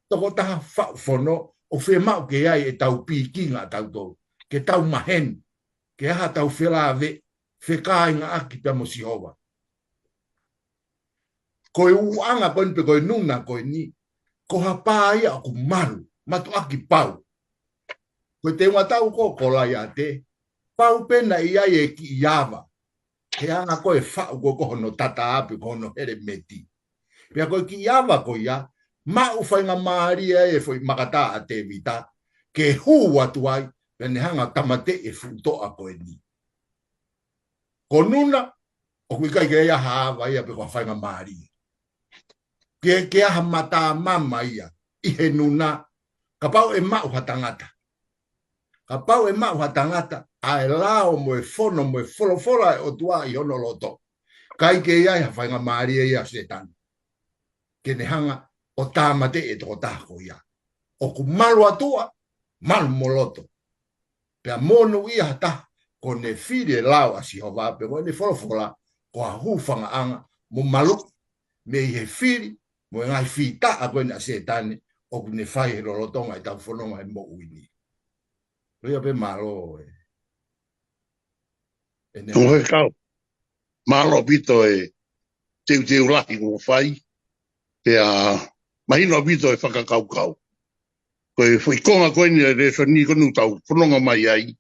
Toko taha whaufono o whe mau ke ai e tau pīkinga tau tau. Ke tau mahen. Ke aha tau whelave whe kāinga aki pia mo Sihova. Koe uanga koe pe koe nuna koe ni. Ko ha pāia aku maru. Matu aki pau. Koe te tau ko kolai a te. Pau pena i ai e ki iava. Ke anga koe whau ko kohono tata api kohono here meti. Pea koe ki iava koe ia. Ma u whainga maaria e foi makata a te vita. Ke hu atu ai. Pene hanga tamate e futoa koe ni. Ko nuna. O kui kai ke ia haava ia pe kua whainga maaria. Ke aha mata mama ia. I he nuna. Ka pau e mau hatangata. Ka pau e mau hatangata. Ai lao mo e fono mo e folofola e o tua i ono loto. Kai ke ia ha whainga maaria ia setan. Ke ne hanga o tāmate e toko tāko ia. O ku malu atua, malu moloto. Pea monu ia hata, ko ne whire lau a Sihova, pe ko ne wholofola, ko a hūwhanga anga, mo malu, me i he whiri, mo ngai whita a koe na setane, o ku ne whai he rolotonga i tau whanonga e mo uini. Ria pe malo e. Tō he kau. Malo pito e teu lahi ko whai. Pea mahino pito e whakakaukau. Koe whikonga koe ni re so ni konu tau whanonga mai ai.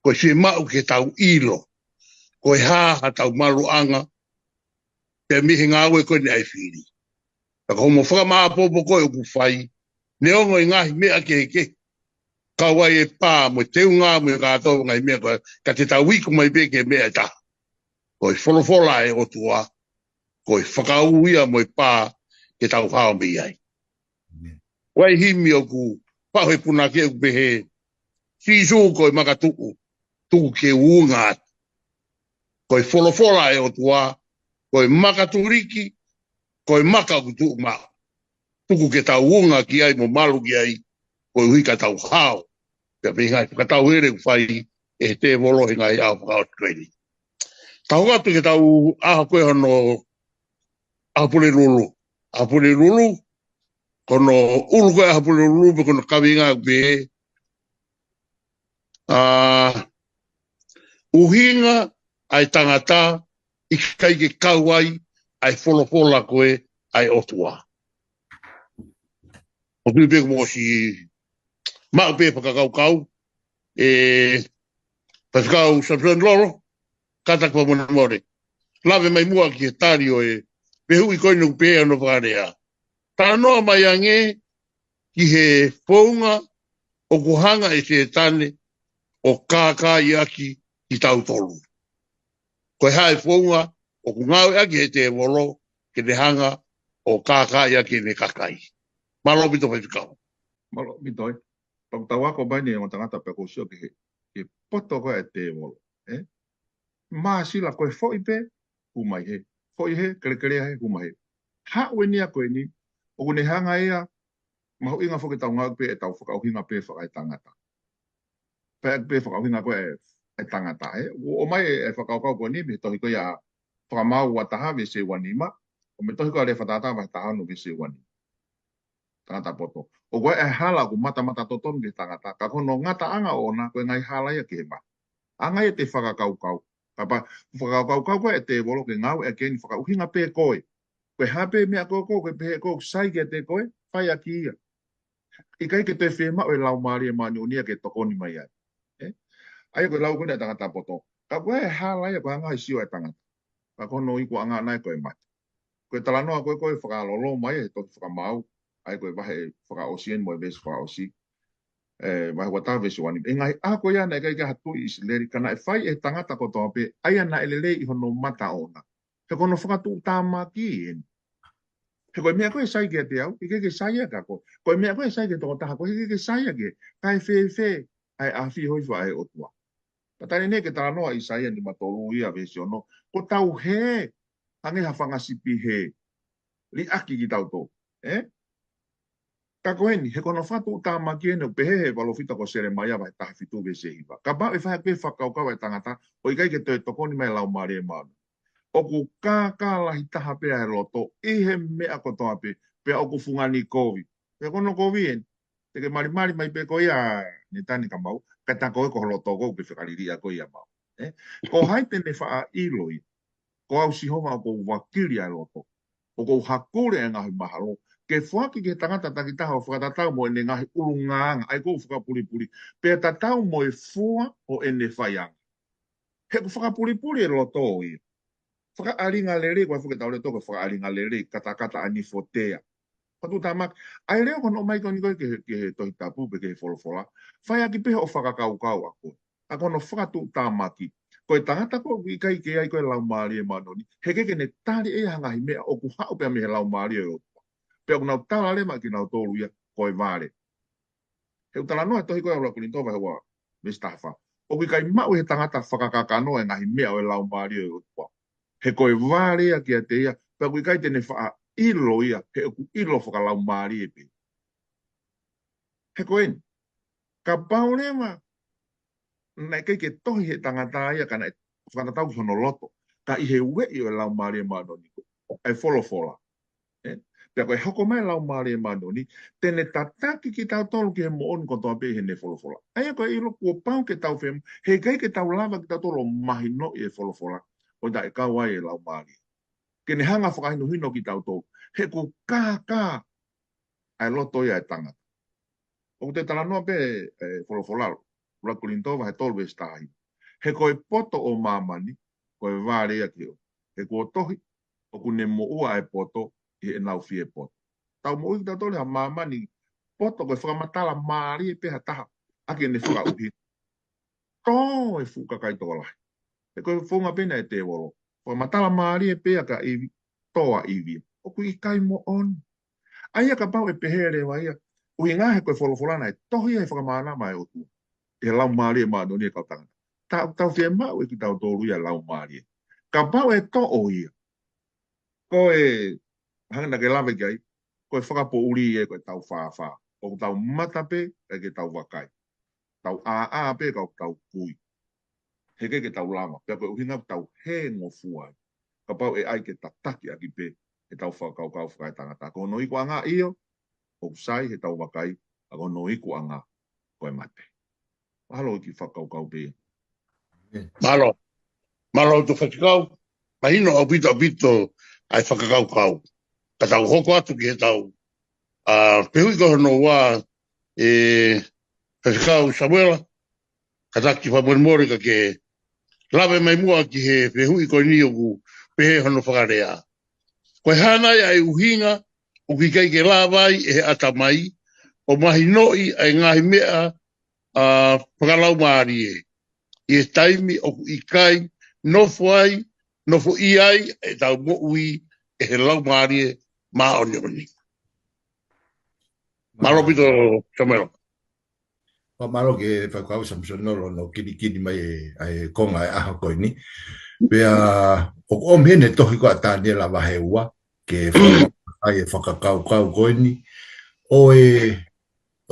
Koe whi mau ke tau ilo. Koe haha tau malu anga. Pea mihi ngāwe koe ni ai whiri. Taka homo whakamāpopo koe o ku whai. Ne ongo i ngahi mea ke. Kawai e pā mo teu ngā mo i kātou ngai mea koe. Ka te tau wiko mai peke mea ta. Koe wholofola e o tua. Koe whakauia mo i pā ke tau hao mi ai. Wai himi o ku pahe puna ke u pehe. Sisu koe makatuku. Tuku ke uunga. Koe wholofola e o tua. Koe makaturiki. Koe maka kutu ma. Tuku ke tau uunga ki ai mo malu ki ai. Koe huika tau hao. Pea pehingai whakatau ere ku whai. E te volo hingai au whakao tueni. Tau atu ke tau aha koe hono. Apule lulu. Apule lulu. Kono ulu koe apule lulu. Kono kawinga pe. Uhinga ai tangata. I kai ke kauai. Ai wholofola koe. Ai otua. O tui peko mo si. Mau pe whakakaukau. Pawhikau Samson Loro. Kata kwa mwana more. Lawe mai mua ki he tari o e. Pehu i koinu pēa no whakarea. Tā noa mai ange. Ki he whaunga. O kuhanga e se tane. O kākā i aki. I tau tolu. Koe hae whaunga. O kungau e aki he te wolo. Ke ne hanga. O kākā i aki ne kakai. Malo pito whakikau. Malo mitoi. Pag tawa ko ba niya ang tangata pe ko siya ke poto ko e te wolo. Ma sila ko fo ipe umai he. Fo he kere he umai. Ha wenia ko ni o ne hanga ia ma ho inga fo ke taunga pe e tau fo hinga pe fo ai tangata. Pe fo hinga ko e tangata e. O mai e fo ko ni me to ko ya fo ma wa taha ve se wanima. O me to ko le fatata va taha no ve se wanima. Tangata poto. O koe e hala ku mata toton ke tangata. Ka kono ngata anga ona koe ngai hala ia ke ba. Anga e te whakakaukau. Papa, whakakaukau koe e te wolo ke ngau e keni whakauhinga pe koe. Koe hape mea koe pehe koe sai ke te koe, whai aki ia. I kai ke te whema o e lau maari e mani unia ke tokoni mai ai. Ai koe lau koe ne tangata poto. Ka koe e hala ia koe anga i sio e tangata. Ka kono i ko anga nai koe mati. Koe talanoa koe whakalolo mai e toki whakamau. Ai koe wahe whakaosien mo e vesi whakaosi. Wahe wata vesi wani. E ngai ako ia nei kai hatu i sileri. Kana e whai e tangata ko toa pe. Ai ana elele i hono mata ona. he kono whakatu tāmaki he koe mea koe sai ke te au, ke sai ka ko. Koe mea koe sai ke tō taha ko, ke sai ke, kai whewhe, ai awhi hoi wha e otua. Patani ne ke tā noa i sai ni matolu ia vesi ono, ko tau he, hange ha whangasipi he, li aki ki tau tō, Ka koeni, he kono whatu tāmaki ene, pehe he walofita ko sere mai awa e taha fitu vese hiwa. Ka pao e whahe pe whakaukawa e tangata, o i kai ke te tokoni mai lau maare e maanu. Oku ka lahi taha pea e loto, ihe mea kotoa pea oku fungani kovi. Pea kono kovi en, teke mari mai pe ko ia, ne tani ka mau, ka ta koe ko loto ko pe whakariria ko ia mau. Ko hai tene wha iloi, ko au sihoma o ko wakiri a loto, o ko hakure e ngahi mahalo, ke whaki ke tangata takitaha o whakatatau mo ene ngahi urungaanga, ai ko whakapuripuri, pea tatau mo e fua o ene whaianga. He ko whakapuripuri e loto ia. Whakaaringa lere, kua whakatau le toka whakaaringa lere, kata ani fotea. Patu tamak, ai leo kono mai koni koe ke tohi tapu pe ke wholofola, whai aki pehe o whakakaukau ako. A kono whakatu tamaki. Koe tangata ko i kai ke ai koe lau maari e manoni, he keke ne tari e hangahi mea o ku hao pea mehe lau maari e otua. Pea kunau tala le ma ki nau tolu ia koe vare. He utala noa tohi koe aula kulintova hewa mestafa. O ki kai mau he tangata whakakakanoa e ngahi mea o e lau maari e otua. He koe vare a kia te ia, pea kui kai tene wha ilo ia, he oku ilo whakalau maari e pe. He koe ni, ka pao lewa, nai kei ke tohi he tangata ia, kana e whakatau ki hono loto, ka i he ue i o lau maari e manoni, ai wholofola. Pea koe hoko mai lau maari e manoni, tene tataki ki tau tolu ki he mooni kontoa pe he ne wholofola. Aia koe ilo kua pao ke tau whemu, he kei ke tau lava ki tau tolo mahino i e wholofola. O da e kawai e lau maari. Kene hanga whakahino hino ki tau tō. He ko kā ai loto ia e tangata. O te tala noa pe wholofolalo. Rakulintova he tolu e stahi. He koe poto o mamani, koe vāre ia ki o. He ko tohi, o kune mo ua e poto, i e nau fie poto. Tau mo uki tau tole ha mamani, poto koe whakamatala maari e peha taha. Ake ne whakauhi. Tō e whukakai tō lahi. E koe whonga pena e te wolo. O matala maari e pea ka iwi, toa iwi. O kui kai mo on. Aia ka pau e pehere wa ia. Ui ngā he koe wholofolana e tohi e whakamana mai o tu. E lau maari e maadoni e kau tangata. Tau whia mau e ki tau tōru ia lau maari e. Ka pau e to o ia. Koe, hangana ke lawe kai, koe whakapo uri e koe tau whāwhā. O tau matape e ke tau wakai. Tau a pe kau tau kui. He ke tau lama, pea koe uhinga tau he ngofua. Ka pau e ai ke tataki aki pe, he tau whakau whakai tangata. Ko no iku anga iyo, o sai he tau wakai, a ko no iku anga koe mate. Mahalo ki whakau pe. Malo tu whakau, mahino au pito ai whakakau. Ka tau hoko atu ki he tau. Pehui ko hono wā, whakau Samuela, ka taki whamori ka ke lawe mai mua ki he pehui koe ni oku pehe hono whakarea. Koe hanai ai uhinga, uki kei ke lawai e ata mai, o mahi noi ai ngahi mea whakalau maari e. I e taimi oku i kai, nofo ai, nofo i ai, e tau mo ui e he lau maari e maa oni. Malo pito Samuel. O malo ke whakau samsonolo no kini mai e konga e aha koe ni. Pea o mene tohi ko atani la waheua ke ai e whakakau koe ni. O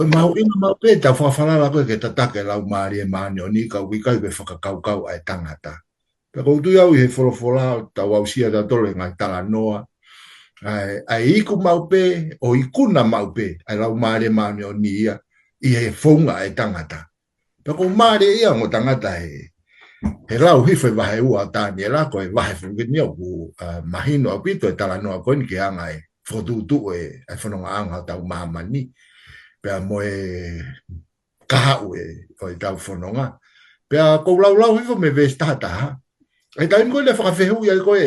mau ina mau pe ta whawhalala koe ke tatake lau maari e maani o ni ka wikai pe whakakau ai tangata. Pea kou tui au i he wholofola tau au sia da tole ngai tala noa. Ai iku mau pe o ikuna mau pe ai lau maari e maani o ni ia. I he whonga e tangata. Pako maare ia ngo tangata he lau hifo e wahe ua tāni e lako e wahe whungini o ku mahino a pito e tala noa koini ki anga e whotutu e whanonga anga o tau mahamani. Pea mo e kahau e o i tau whanonga. Pea kou lau hifo me vesi tahataha. E taim koe le whakawhehu ia koe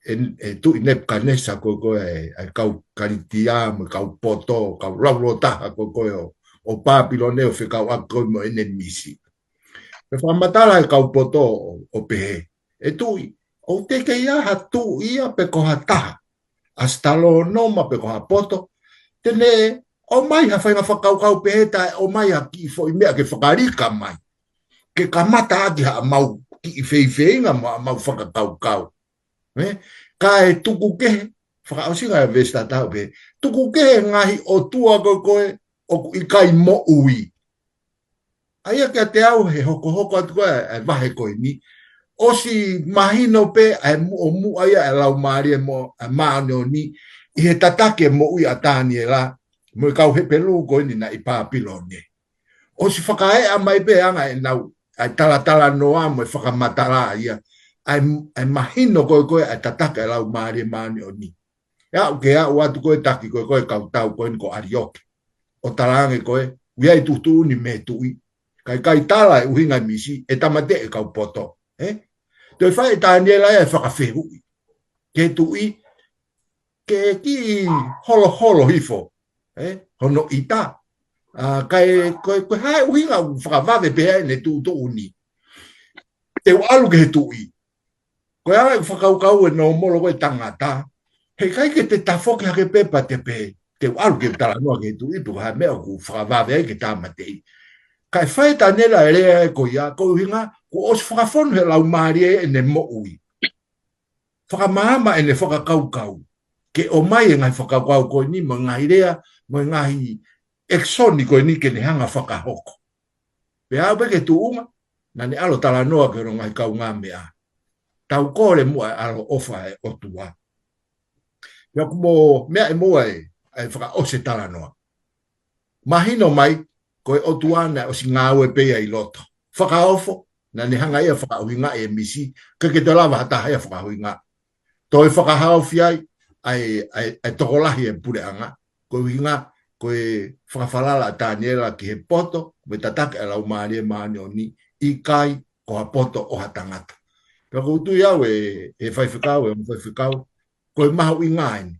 e tu inep kanesa koe e kau karitia, kau poto, kau lau taha koe o Papilone o whikau akoi mo ene misi. Me whamatala e kau poto o pehe. E tui, O te ke ia hatu ia pe ko hataha. Astalo noma pe ko hapoto. Tene o mai ha whainga whakaukau pe heta o mai ha ki fo i mea ke whakarika mai. Ke kamata ati ha mau ki i wheiwheinga mau whakaukau. Ka e tuku kehe, whakaosinga e vesta tau pe, tuku kehe ngahi o tua koe o i kai mo ui. Aia kia te au he hoko atu koe e vahe koe ni. O si mahino pe o mu aia e lau maari e mo e maano ni, i he tatake mo ui a tāni e la, mo i kau he pelu koe ni na i pāpilo ni. O si whakae a mai pe anga e nau, ai tala noa mo i whakamatala ia, ai mahino koe ai tatake e lau maari e maano ni. Ia o ke a o atu koe taki koe kau tau koe ni ko arioke. O talange koe, wia i tutu ni me tui. Kai tala e uhinga misi, e tamate e kau poto. Toi whae tāniela e whakawhehui. Ke tui, ke ki holo hifo. Hono ita. Kai koe hae uhinga whakawawe pēa ne tu uni. Te walu ke he tui. Koe hae whakaukau e no molo koe tangata. He kai ke te tafoke hake pepa te pē. Te walu ke tala noa ke tui. Puka hae mea ku whakawawe ke tāmatei. Kai whae tāniela e rea e koia. Ko uhinga, ko os whakawhonu he lau maari e ne mo ui. Whakamahama e ne whakakaukau. Ke o mai e ngai whakakau koe ni, mo ngai rea, mo ngai exoni koe ni ke ne hanga whakahoko. Pe au peke tu unga, na ne alo tala noa ke ro ngai kau ngā mea. Tau kore mua e alo ofa e otua. Ia kumo mea e mua e whakaose tala noa. Mahino mai, koe otua na o si ngāu e pea i loto. Whakaofo, na ne hanga ia whakauhinga e misi, ke te lawa hataha ia whakauhinga. Toi whakahau fiai, ai tokolahi e pure anga. Koe winga, koe whakawhalala tāniela ki he poto, me tatake e lau maari e maani o ni, i kai ko ha poto o ha tangata. Pea koutu iau e whaiwhikau, koe maha ui ngāini.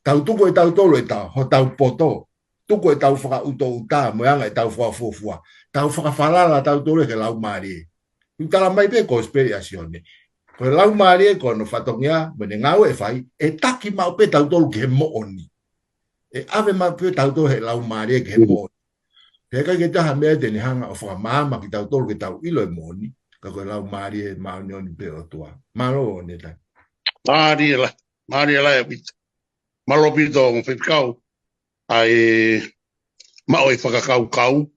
Tau tuko e tau tolo e tau, ho tau poto. Tuko e tau whakauto uta, mo anga e tau whakafofua. Tau whakawhalala tau tolo e ke lau maari e. Utala mai pe ko esperiasione. Ko lau maari e ko no whatongia, mene ngau e whai, e taki mau pe tau tolu ke he mooni. E ave mau pe tau tolu he lau maari e ke he mooni. He kai ke taha mea tene hanga o whakamama ki tau tolu ke tau ilo e mooni, ka ko lau maari e maoni oni pe o tua. Malo o ne tai. Maari e la e wita. Malopi to mwhipikau, ai mao e whakakau.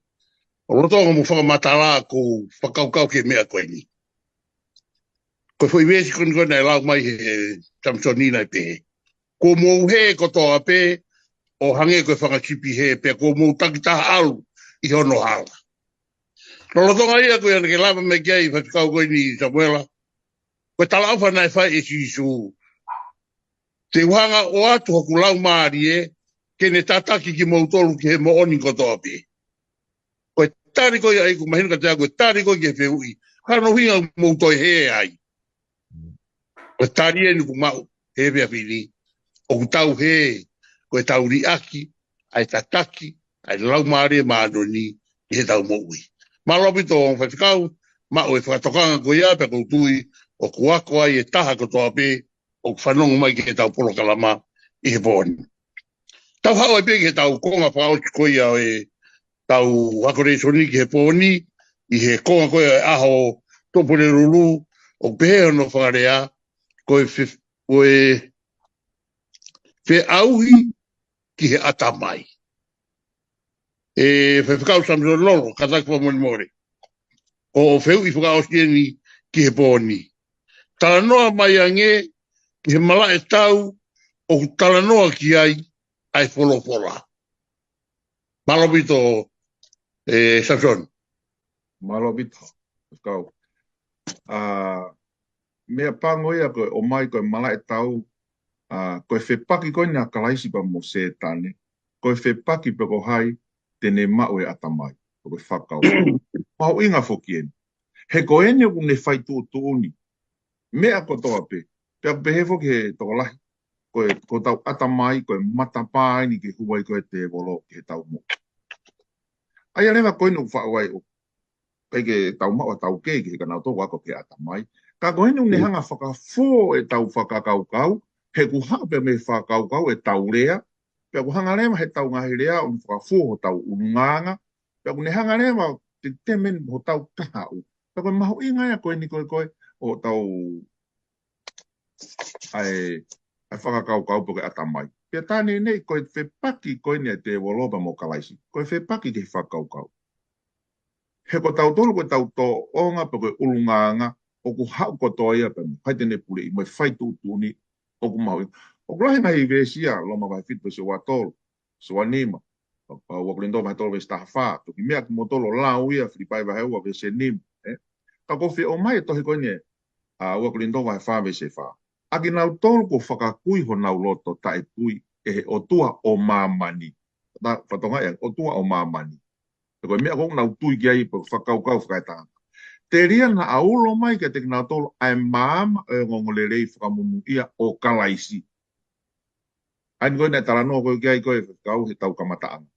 O rotonga mo whakamatala ko whakaukau ke mea koe ni. Ko foi vesi kon kona e lau mai he tamsonina i pehe. Ko mou he ko toa pe, o hange koe whakachipi he pe, ko mou takitaha alu i hono hala. Rolotonga ia koe ane ke lava me kia i whatikau koe ni Samuela. Koe talau whanai whai e sisu. Te uhanga o atu hoku lau maari e, ke ne tataki ki mou tolu ki he mo oni ko toa pe. Koe tari koe ai ku mahinu ka tea koe tari koe ki he whiui. Kano hinga mou toi he ai. Koe tari e nuku mau, he mea whini. O ku tau he, koe tau riaki, ai tataki, ai lau maari e maano ni, i he tau moui. Malopi to o whaifikau, mau e whakatokanga koe ia pe koutui, o kuako ai e taha ko toa pe, o whanongu mai ki he tau polo kalama, i he pōni. Tau hau ai pe ki he tau konga whaoti koe ia e tau wakoreisoni ki he pōni, i he konga koe e aho topore ruru, o pehe no whakarea, koe fe auhi ki he atamai. E whakau samso loro, katak pa moni more. O feu i whakau sieni ki he pōni. Talanoa mai ange, ki he mala e tau, o talanoa ki ai wholofola. Malobito, Samson. Malobito, kau. Mea pango ia koe o mai koe mala e tau, koe whepaki koe nea kalaisi pa mo se tane, koe whepaki pe ko hai, tene mau e atamai, koe whakau. Mau inga whokien. He koe ene ku ne whai tu uni. Mea ko toa pe. Pea pe he whoki he toko lahi. Ko tau atamai, koe matapaa ni ke huai koe te volo ke tau mo. Aia lewa koe nu whaawai o. Kai ke tau mau tau ke kanau tō wako ke atamai. Ka koe ni une hanga whakafo e tau whakakaukau, he ku hape me whakakaukau e tau rea, pia ku hanga lema he tau ngahi rea o whakafo ho tau ununganga, pia ku ne hanga lema te temen ho tau kahau. Pia koe mahu inga ya koe ni koe o tau ai whakakaukau poke atamai. Pia tāne nei koe whepaki koe ni te wolopa mo kalaisi, koe whepaki te whakakaukau. He ko tau tolu koe tau tō onga poke ulunganga, o ku hau ko toia pe hai tene pule i mai fai tu ni o ku mau o ku lahi mai vesia lo ma vai fit pe so watol so anima o ku lindo mai tol ve sta fa to ki mea ku motolo la uia fri pai vai o ve se nim ka ko fi o mai to he ko ne a o ku lindo vai fa ve se fa a ki nau tol ko faka kui ho nau loto tai kui e o tua o mamani ta fatonga e o tua o mamani ko mea ko nau tui ki ai po fakau fakaita te ria na aulo mai ke te kina tolo ai maama e ngongolelei whakamunu ia o kalaisi. Aini koe nei taranoa koe ki ai koe kau he tau kamataanga.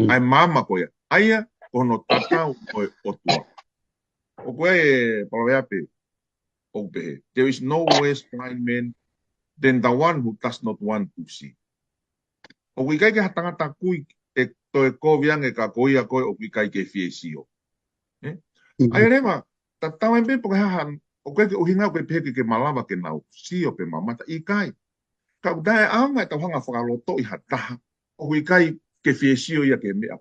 Ai maama koe, aia kono tatau koe o tua. O koe e palaweape o pehe. There is no worse blind man than the one who does not want to see. O kui kai ke hatangata kui e toe koviange ka koia koe o kui kai ke fiesio. Ai rewa, ta tawa mbe po hahan o koe ke uhinga koe peke ke malama ke nau sio pe mamata i kai. Ka udai anga e tau hanga whakaloto i hataha o kui kai ke fiesio ia ke mea.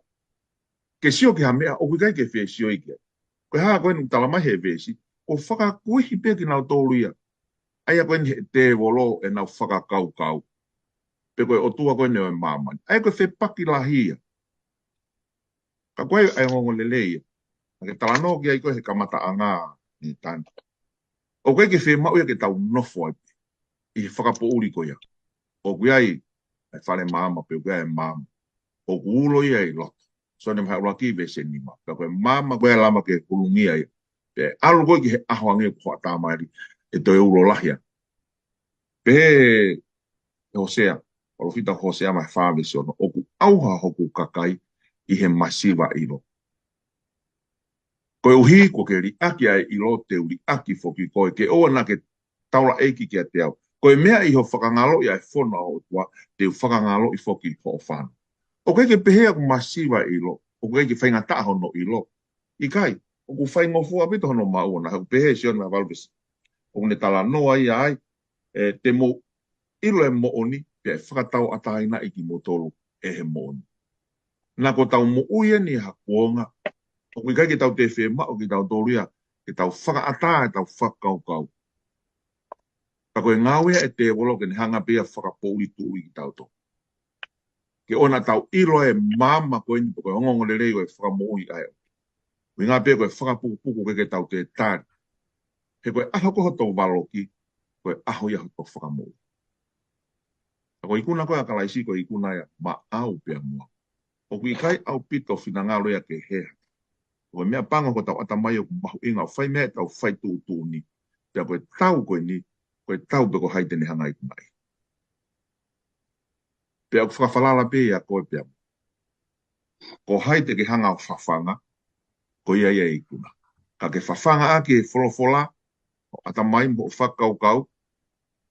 Ke sio ke ha mea o kui kai ke fiesio i ke. Koe haa koe nuk talamai he vesi, o whakakuihi peke nau tolu ia. Ai a koe ni te wolo e nau whakakau. Pe koe o tua koe neo e mamani. Ai koe whepaki lahia. Ka koe ai ngongo leleia. Ke talano ki ai koe he kamata anga ni tani. O koe ke whemau ia ke tau nofo ai. I he whakapo uri koe ia. O koe ai whare mama pe o koe ai mama. O kuulo ia i loto. So ne maha uraki ve se nima. Ka koe mama koe lama ke kulungi ai. Pe alu koe ki he ahoange kua tāmairi. E toi ulo lahia. Pe Hosea. O lo fita Hosea mai whawe se ono. O ku auha hoku kakai i he masiva ilo. Koe uhi ko ke ri aki ai i lo te uri aki foki koe ke oa na ke taula eiki ki a te au. Koe mea i ho whakangalo i ai whona o tua te whakangalo i foki ho o whana. O koe ke pehea ku masiva i lo, o koe ke whainga taha hono i lo. I kai, o ku whainga fua pito hono maua na, o pehea si ona valvesi. O ne tala noa i ai, te mo ilo e mo oni, pe whakatau ataina i ki mo tolu e he mo oni. Nā ko tau mo uia ni hakuonga, o kui kai ke tau te whema o ki tau tōria, ke tau whakaata e tau whakaukau. Ka koe ngāwea e te wolo ke ne hanga pia whakapouri tūri ki tau tō. Ke ona tau ilo e mama koe ni koe ongongo le rei koe whakamoui ai. Koe ngā pia koe whakapuku ke tau te tāri. He koe aho koho tō waloki, koe aho ia tō whakamoui. Ka koe ikuna koe akalaisi koe ikuna ia ma au pia mua. O kui kai au pito whina ngā loia ke hea. Koe mea panga ko tau atamai o mahu inga o whai mea tau whai tū ni. Pea koe tau koe ni, koe tau pe ko haite ni hanga i kunai. Pea ku whakawhalala pe ia koe pea. Ko haite ke hanga o whawhanga, ko ia ia i kuna. Ka ke whawhanga a ke wholofola, o atamai mo whakaukau,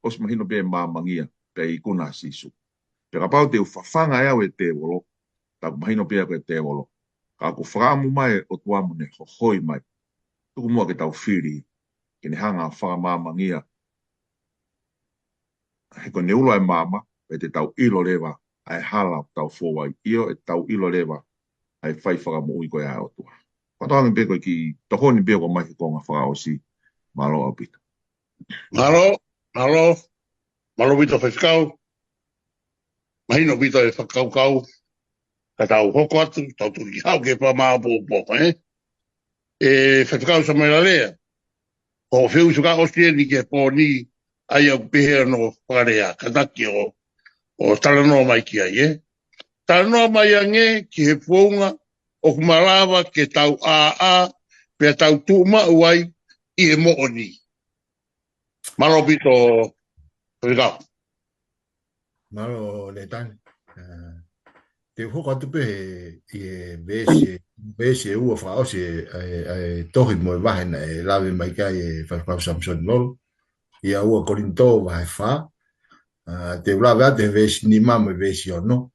os mahino pe māmangia, pe i kuna sisu. Pea ka pau te whawhanga ea o e te wolo, ta ku mahino pe ko e te wolo. Ka ku whaamu mai o tuamu ne hohoi mai. Tuku mua ke tau whiri, ke ne hanga whakamāmangia. He ko ne ulo e mama, e te tau ilo lewa, ai hala tau fōwai. Io e tau ilo lewa, ai whai whakamui koe ai o tua. Patoangi pe koe ki, tohoni pe ko mai ki konga whakaosi, malo au pita. Malo vito wheskau. Mahino vito e whakaukau. Ka tau hoko atu, tau turi hau ke pa maa pōpō, E whakau sa mai la lea. Ko whiu suka osie ni ke pō ni ai au pehea no whakarea, ka taki o talanoa mai ki ai, Talanoa mai ange ki he puonga o kumarawa ke tau a, pe tau tūma uai i he mooni. Malo pito, whikau. Malo le tani. te hoka tupe e bese ua fa o se tohi mo vahena e lave mai kai e fa Samson lol ia ua korinto va fa te lave te vesi ni mama vesi ono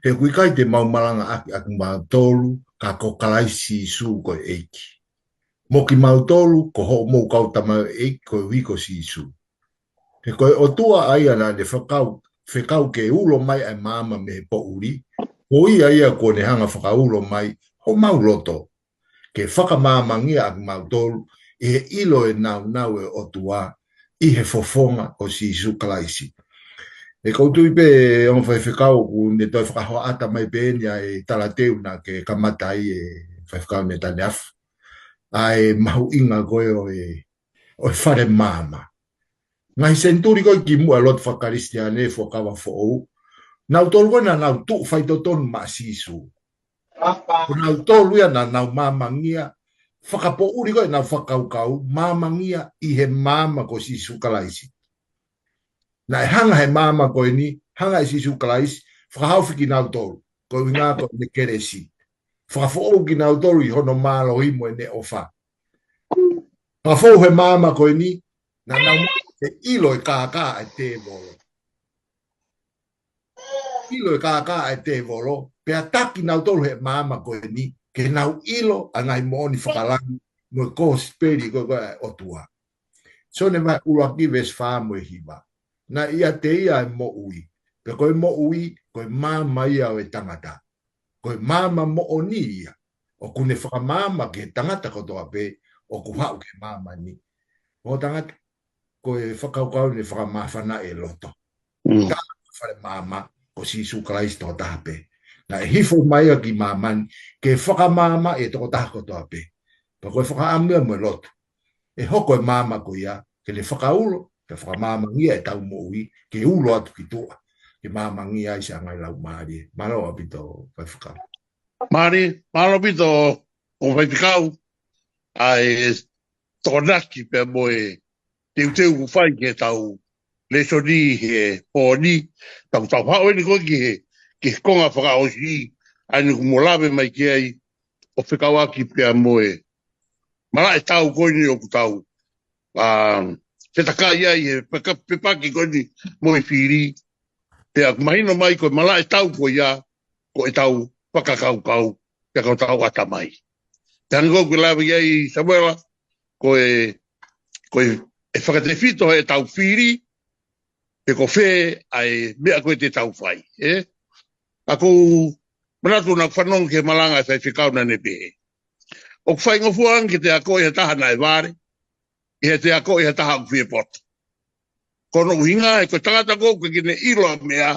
he kui kai te mau malanga aki mau tolu ka ko kalaisi su ko eiki mo ki mau tolu ko ho mo kau tama eiki ko wiko si su he ko o tua ai ana de whekau ke ulo mai ai mama me po uri o ia ko ne hanga whakaulo mai ho mau loto ke whakamamangia ak mau tolu e ilo e nau e o tua i he fofonga o si su kalaisi e koutu i pe on fai whekau ku ne toi whakahoa ata mai pēnia e talateu na ke kamata ai e fai whekau ne tane afu ai mahu inga koe o e whare mama ngai senturi koe ki mua lot whakaristia ne whakawa whou nau tolu koe na nau tu whai totonu ma sisu o nau tolu ia na nau mamangia whakapo uri koe nau whakaukau mamangia i he mama ko sisu kalaisi na hanga he mama ko ni hanga si su kalais whakahau whiki nau tolu ko inga ko ne keresi whakafo ki nau tolu i hono malo i mo ne ofa whakafo he mama ko ni na nau e ilo e kaka e te volo ilo e kaka e te volo pe ataki nau tolu he mama ko ni ke nau ilo anai mo ni whakalangi mo ko speri ko o tua so ne mai uaki ves famo e hiba na ia te ia e mo ui. Pe koe mo ui, koe mama ia o e tangata. Koe mama mo o ni ia. O kune whakamama ke tangata kotoa pe, o ku hau ke mama ni. O tangata, koe whakaukau ne whakamawhana e loto. Ka whare mama, ko sisu Christ o tahape. Na e hifo mai a ki mama ni, ke whakamama e toko taha kotoa pe. Pa koe whakaamua mo e loto. E hoko e mama ko ia, ke le whakaulo, ke whakamangia e tau mo ui, ke ulo atu ki tua, ke mamangia i sa ngai lau maari. Malo apito vai whakau. Maari, malo apito o vai whakau, ai tōnaki pe moe teu ku whai ke tau lesoni he pōni, tau hao ni koe ke konga whakao si, anu ku molawe mai ke ai, o whakau aki pe moe. Mara e tau koe ni o ku tau, te taka ia i he pepaki koe ni mo i whiri. Te aku mahino mai koe mala e tau koe ia, ko e tau whakakaukau, te kau tau ata mai. Te ango koe lawa ia i Samuela, koe e whakatewhito e tau whiri, te ko whē ai mea koe te tau whai. Ako manatu na whanong ke malanga e whai whikauna ne pehe. O whai ngofuang ke te ako e tahana e wāre, i he te ako i he taha uwhia poto. Kono uhinga e koe tangata ko koe kine ilo a mea,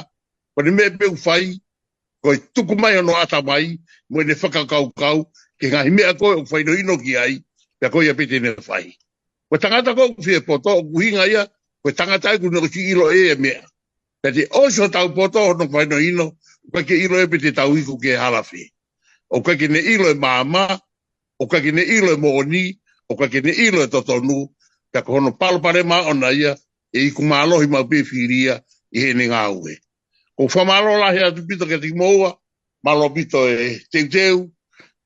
koe ne mea peu whai, koe tuku mai ono ata mai, moe ne whakakaukau, ke ngahi mea koe o whai no ino ki ai, pia koe ia pete ne whai. Koe tangata ko uwhia poto, o uhinga ia, koe tangata e kune si ilo e mea. Pia te oso tau poto ono whai no ino, koe ke ilo e pete tau iku ke halafi. O koe kine ilo e mama, o koe kine ilo e mooni, o ka kene ilo e totonu, ka kono palopare ma ona ia, e iku mālohi mau pewhiria, i he ne ngā ue. Ko whamalo lahi atu pito ke timoua, malo pito e teuteu,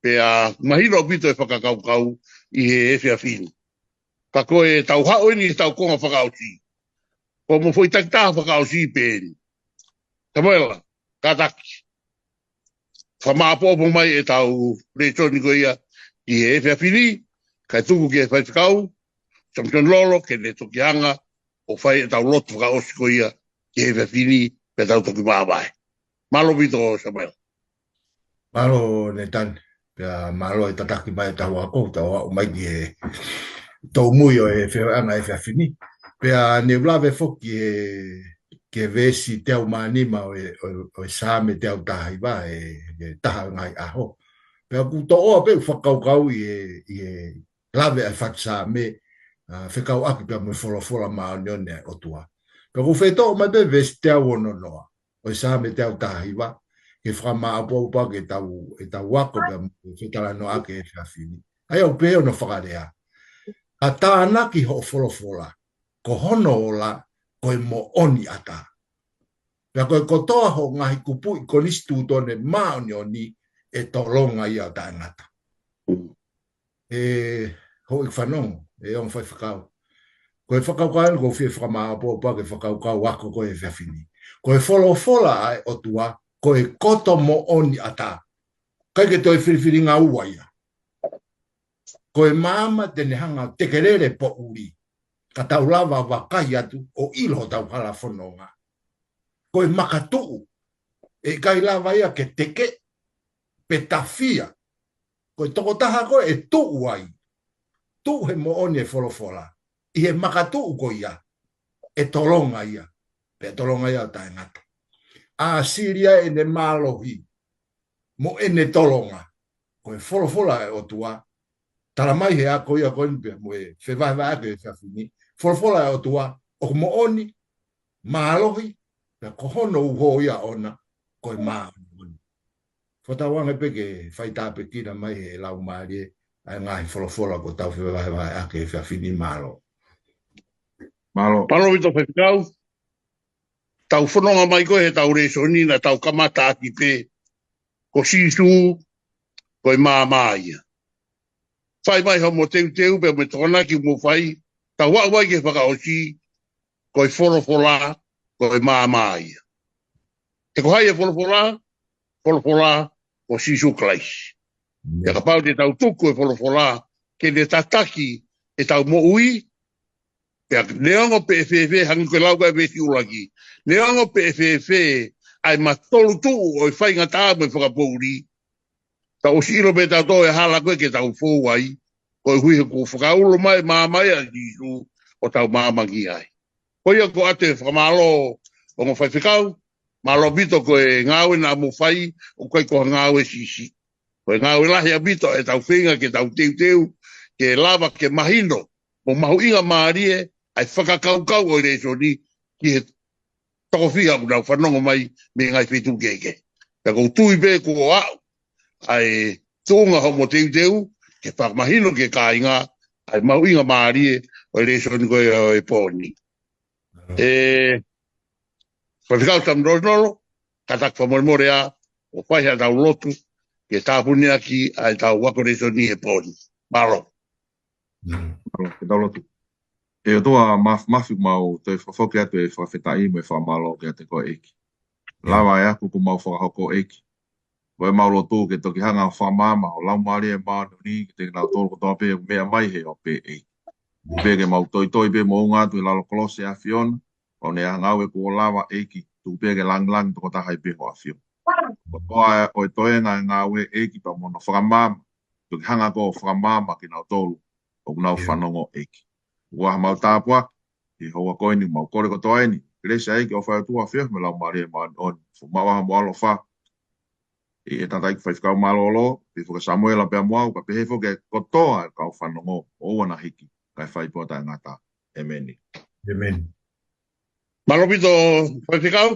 pe a mahino pito e whakakaukau, i he efia whinu. Ka koe tau hao ni tau konga whakausi. Ko mo foi taktaha whakausi pēni. Samuela, ka taki. Whamaapopo mai e tau retoni ko ia, i he efia whini, kai tuku ke whai whakau, Samson Lolo, ke ne toki hanga, o whai e tau lotu whakaosi ko ia, ke he whini, pe tau toki māwai. Malo pito, Samuel. Malo ne tan, pia malo e tataki mai tau ako, tau ako mai ki e tau mui o e whianga e whini. Pia ne vlave foki ke vesi teo manima o e same teo tahaiwa e taha ngai aho. Pia ku toa pe whakaukau i e lave ai whatsa me whekau aki pia me wholofola maa nione o tua. Pia ku wheto mai pe vesi teo ono noa, o sa me teo tahiwa, ke whama apaupa ke tau wako pia whetala no ake e whiawhini. Ai au pe ono whakarea. A tāna ki ho wholofola, ko hono ola, ko e mo oni ata. Pea koe kotoa ho ngahi kupu I konistu tone maoni o ni e tolonga ia tangata. Ho I whanongo, e on whai whakau. Koe whakau kāna ko whia whakamā po pa ke whakau kau wako koe whiawhini. Koe wholofola ai o tua, koe koto mo oni ata. Kai ke toi whiriwhiri ngā ua ia. Koe māma tene hanga tekerere po uri. Ka tau lava wakai atu o ilo tau hala whanonga. Koe makatuu. E kai lava ia ke teke petafia. Koe tokotaha koe e tuu ai. Tuu he mo oni e wholofola. I he makatuu ko ia. E tolonga ia. Pe tolonga ia tae ngata. A Siria e ne malohi. Mo e ne tolonga. Koe wholofola e o tua. Tara mai he ako ia koe nipe. Mo e whewaiwa ake e whawhini. Wholofola e o tua. O mo oni. Malohi. Pe kohono uho ia ona. Koe maoni. Whatawanga peke whaitape kina mai he lau maarie. Ai ngahi wholofola ko tau whewaiwa ake e whawhini malo. Malo. Palo vito whekau. Tau whanonga mai koe he tau resoni na tau kamata aki pe. Ko sisu, koe māmaia. Whai mai homo teu pe me tōna ki mo whai. Tau wai ke whakaosi, koe wholofola, koe māmaia. E ko hai e wholofola, ko sisu klaisi. E ka pau te tau tuku e wholofola, ke ne tataki e tau mo ui, Pea neongo PFF hangi koe lauka e vesi ulaki. Neongo PFF ai matolu tuu o i whainga tāme whakapouri. Ta o siro pe tau e hala koe ke tau fōwai. Koe hui he ko whakaulo mai māmai a jisu o tau māmangi ai. Koe ia ko ate whakamalo o ngā whaiwhikau. Malo bito koe ngāwe nā mo whai o koe ko ngāwe sisi. Koe ngāwe lahi a bito e tau whenga ke tau teu ke lava ke mahino. Mo mahu inga maarie ai whakakaukau o reso ni ki he tokowhia unau whanongo mai me ngai whetu keke. Ka kou tui pe ko au ai tōnga homo teu ke whakamahino ke kāinga ai mau inga maarie o reso ni koe o e pōni. Whawhikau tamronoro, ka tak whamoremore a o whaiha tau lotu ke tāpuni aki ai tau wako reso ni e pōni. Malo. Ke tau lotu. E o toa mafi mau te whawhoki atu e whawhetai mo e whamalo ke ate koe eki. Lawa e aku ko mau whakahoko eki. Koe mau lotu ke toki hanga whamama o laumari e maano ni ke te nau tōru kotoa pe mea mai he o pe eki. Pe ke mau toi pe mo unga atu e lalo kolose a Fiona. O ne hangau e ko lawa eki. Tu pe ke lang toko tahai pe ho a Fiona. O toa o e toenga e ngā ue eki pa mono whakamama. Toki hanga ko whakamama ki nau tōru. O nau whanongo eki. Ua mau tāpua, i hoa koe ni mau kore kotoa ni. Kresa eki o whai atua whia, me lau maria maani oni. Fu mawaha mo alo wha. I e tata iki whaifkau malolo, i whuka Samuela pia moau, ka pehe whuke kotoa e kau whanongo, o wana hiki, kai whaipota e ngata. Amen. Amen. Malopito whaifkau,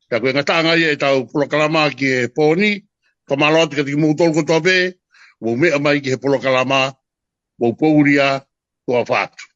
ka koe ngatanga i e tau polokalama ki e pōni, ka maloti ka tiki mūtolu kotoa pe, wau mea mai ki he polokalama, wau pouria, tua whātu.